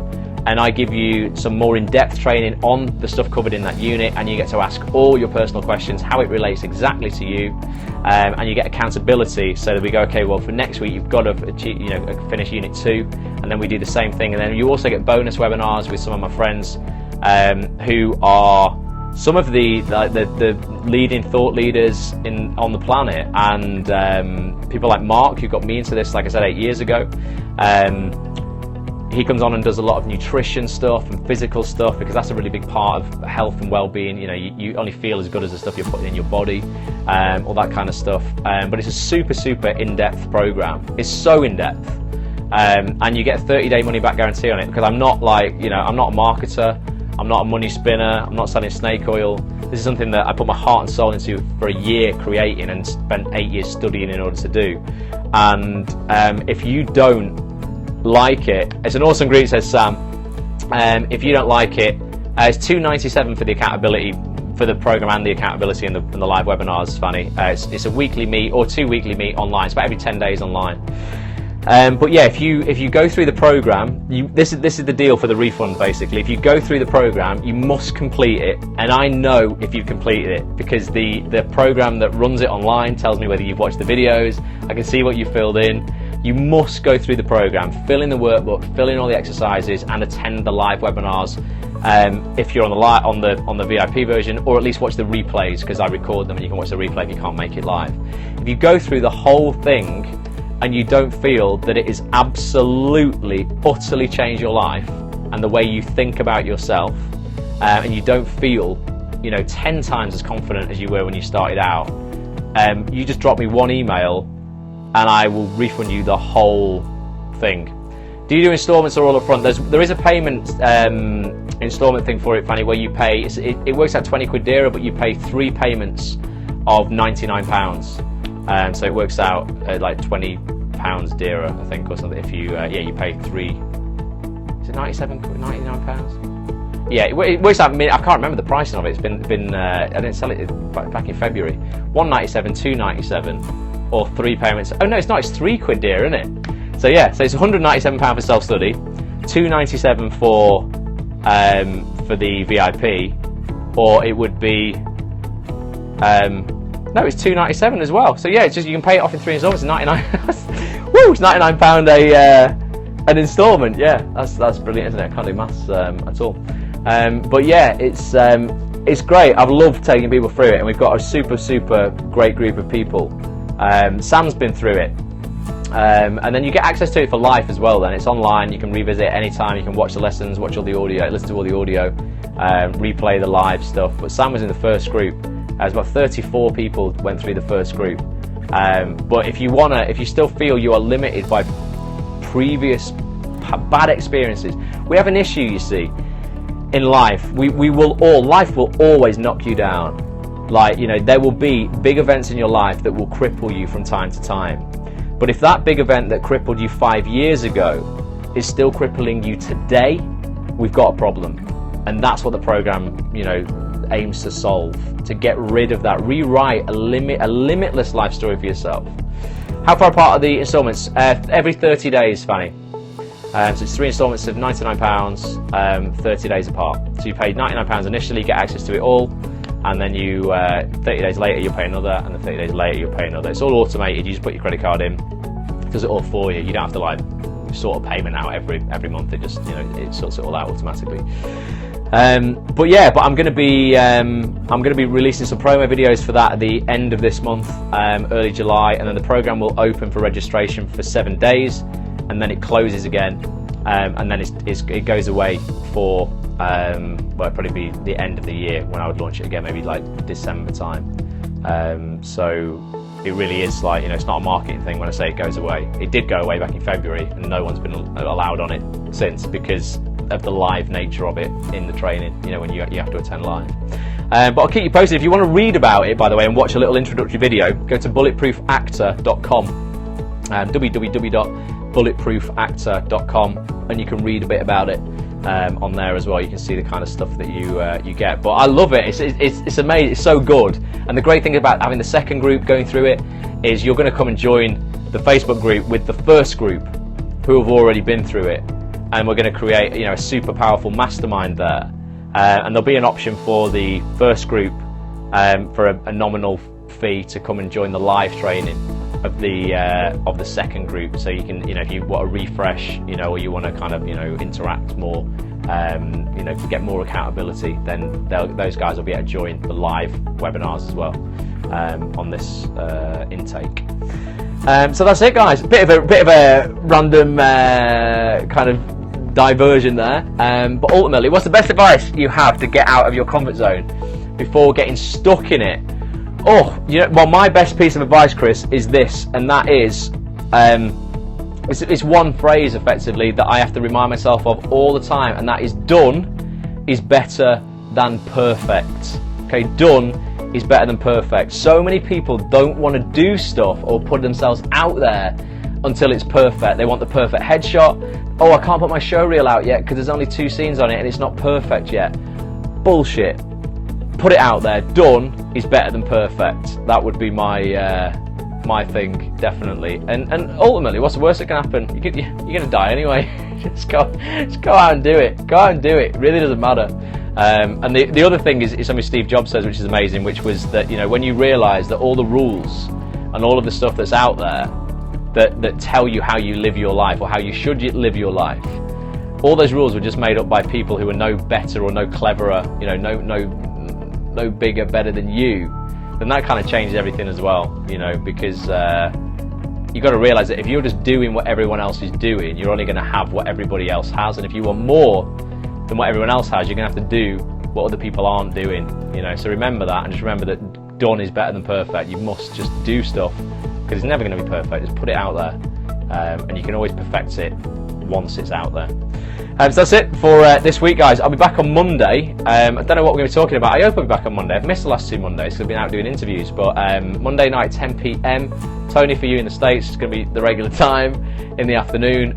and I give you some more in-depth training on the stuff covered in that unit, and you get to ask all your personal questions, how it relates exactly to you, and you get accountability, so that we go, okay, well, for next week you've got to achieve, finish unit 2, and then we do the same thing. And then you also get bonus webinars with some of my friends who are some of the leading thought leaders on the planet, and people like Mark, who got me into this, like I said, 8 years ago. He comes on and does a lot of nutrition stuff and physical stuff, because that's a really big part of health and well-being. You only feel as good as the stuff you're putting in your body, all that kind of stuff. But it's a super in-depth program. It's so in-depth, and you get a 30-day money-back guarantee on it, because I'm not I'm not a marketer, I'm not a money spinner, I'm not selling snake oil. This is something that I put my heart and soul into for a year creating, and spent 8 years studying in order to do. And if you don't like it, it's an awesome group, says Sam. If you don't like it, it's $297 for the accountability, for the program and the accountability and the live webinars, Fanny. It's a weekly meet or 2 weekly meet online. It's about every 10 days online. But yeah, if you go through the program, this is the deal for the refund, basically. If you go through the program, you must complete it, and I know if you've completed it, because the program that runs it online tells me whether you've watched the videos. I can see what you filled in. You must go through the program, fill in the workbook, fill in all the exercises, and attend the live webinars. If you're on the VIP version, or at least watch the replays, because I record them and you can watch the replay if you can't make it live. If you go through the whole thing and you don't feel that it is absolutely, utterly changed your life and the way you think about yourself, and you don't feel 10 times as confident as you were when you started out, you just drop me one email and I will refund you the whole thing. Do you do installments or all up front? There is a payment installment thing for it, Fanny, where you pay, it works out 20 quid dearer, but you pay 3 payments of £99. So it works out like £20 dearer, I think, or something. If you you pay 3, is it 97 quid, £99? Yeah, it works out. I can't remember the pricing of it. It's been I didn't sell it back in February. £197, £297. Or 3 payments. Oh no, it's not. It's 3 quid dear, isn't it? So yeah, so it's £197 for self-study, £297 for the VIP, or it would be no, it's £297 as well. So yeah, it's just you can pay it off in 3 installments. 99. Woo, it's £99 an instalment. Yeah, that's brilliant, isn't it? I can't do maths at all. But yeah, it's great. I've loved taking people through it, and we've got a super great group of people. Sam's been through it, and then you get access to it for life as well. Then it's online, you can revisit it anytime, you can watch the lessons, watch all the audio, listen to all the audio, replay the live stuff. But Sam was in the first group. There's about 34 people went through the first group. But if you still feel you are limited by previous bad experiences, we have an issue, you see, in life. Life will always knock you down. There will be big events in your life that will cripple you from time to time. But if that big event that crippled you 5 years ago is still crippling you today, we've got a problem. And that's what the program, aims to solve, to get rid of that, rewrite a limitless life story for yourself. How far apart are the installments? Every 30 days, Fanny. So it's 3 installments of £99, 30 days apart. So you pay £99 initially, get access to it all. And then 30 days later you'll pay another, and then 30 days later you'll pay another. It's all automated. You just put your credit card in, it does it all for you. You don't have to sort a payment out every month. It just it sorts it all out automatically. But I'm going to be releasing some promo videos for that at the end of this month, early July, and then the program will open for registration for 7 days, and then it closes again, and then it goes away for. It'd probably be the end of the year when I would launch it again, maybe like December time. So it really is it's not a marketing thing when I say it goes away. It did go away back in February, and no one's been allowed on it since, because of the live nature of it in the training, when you have to attend live. But I'll keep you posted. If you want to read about it, by the way, and watch a little introductory video, go to bulletproofactor.com, www.bulletproofactor.com, and you can read a bit about it. On there as well. You can see the kind of stuff that you get. But I love it. It's amazing. It's so good. And the great thing about having the second group going through it is you're going to come and join the Facebook group with the first group who have already been through it, and we're going to create, you know, a super powerful mastermind there. And there'll be an option for the first group for a nominal fee to come and join the live training of the second group. So you can, you know, if you want to refresh, you know, or you want to kind of, you know, interact more, you know, get more accountability, then those guys will be able to join the live webinars as well on this intake. So that's it, guys. Bit of a random kind of diversion there, but ultimately, what's the best advice you have to get out of your comfort zone before getting stuck in it? Oh, you know, well, my best piece of advice, Chris, is this, and that is, it's one phrase effectively that I have to remind myself of all the time, and that is, done is better than perfect. Okay, done is better than perfect. So many people don't want to do stuff or put themselves out there until it's perfect. They want the perfect headshot. Oh, I can't put my show reel out yet because there's only 2 scenes on it and it's not perfect yet. Bullshit. Put it out there. Done is better than perfect. That would be my my thing, definitely. And ultimately, what's the worst that can happen? You're going to die anyway. just go out and do it. Go out and do it. It really doesn't matter. And the other thing is something Steve Jobs says, which is amazing, which was that, you know, when you realise that all the rules and all of the stuff that's out there that tell you how you live your life or how you should live your life, all those rules were just made up by people who are no better or no cleverer, you know, no bigger, better than you, then that kind of changes everything as well, you know, because you've got to realise that if you're just doing what everyone else is doing, you're only going to have what everybody else has, and if you want more than what everyone else has, you're going to have to do what other people aren't doing, you know. So remember that, and just remember that done is better than perfect. You must just do stuff, because it's never going to be perfect. Just put it out there, and you can always perfect it once it's out there. So that's it for this week, guys. I'll be back on Monday. I don't know what we're going to be talking about. I hope I'll be back on Monday. I've missed the last 2 Mondays because I've been out doing interviews, but Monday night 10 p.m. Tony, for you in the States, it's going to be the regular time in the afternoon.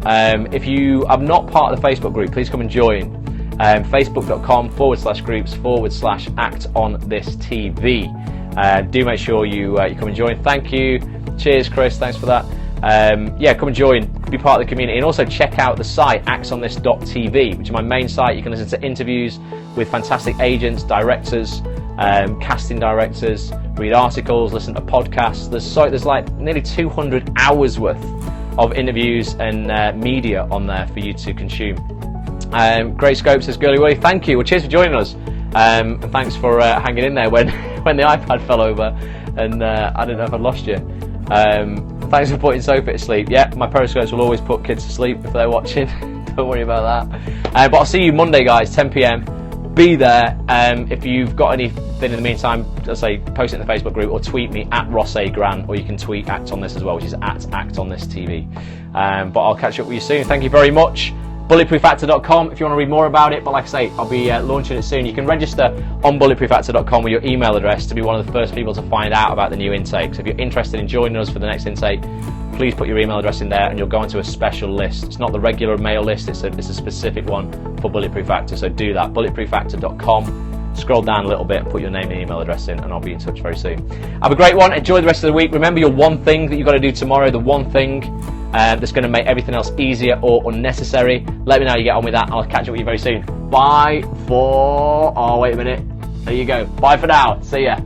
If you are not part of the Facebook group, please come and join. Facebook.com/groups/ActOnThisTV. Do make sure you come and join. Thank you. Cheers, Chris. Thanks for that. Yeah, come and join. Be part of the community, and also check out the site actonthis.tv, which is my main site. You can listen to interviews with fantastic agents, directors, casting directors, read articles, listen to podcasts. There's like nearly 200 hours worth of interviews and media on there for you to consume. Great Scope says, Girly Willy, thank you. Well, cheers for joining us, and thanks for hanging in there when the iPad fell over and I didn't know if I'd lost you. Thanks for putting Sophie to sleep. Yeah, my Periscopes will always put kids to sleep if they're watching. Don't worry about that. But I'll see you Monday, guys, 10 p.m. Be there. If you've got anything in the meantime, just say post it in the Facebook group or tweet me at Ross A. Grant, or you can tweet Act On This as well, which is at ActOnThisTV. But I'll catch up with you soon. Thank you very much. Bulletproofactor.com if you want to read more about it, but like I say, I'll be launching it soon. You can register on bulletproofactor.com with your email address to be one of the first people to find out about the new intake. So if you're interested in joining us for the next intake, please put your email address in there and you'll go into a special list. It's not the regular mail list, it's a specific one for Bulletproof Actor, so do that. Bulletproofactor.com. Scroll down a little bit and put your name and email address in, and I'll be in touch very soon. Have a great one. Enjoy the rest of the week. Remember your one thing that you've got to do tomorrow, the one thing that's going to make everything else easier or unnecessary. Let me know how you get on with that, and I'll catch up with you very soon. Bye for... Oh, wait a minute. There you go. Bye for now. See ya.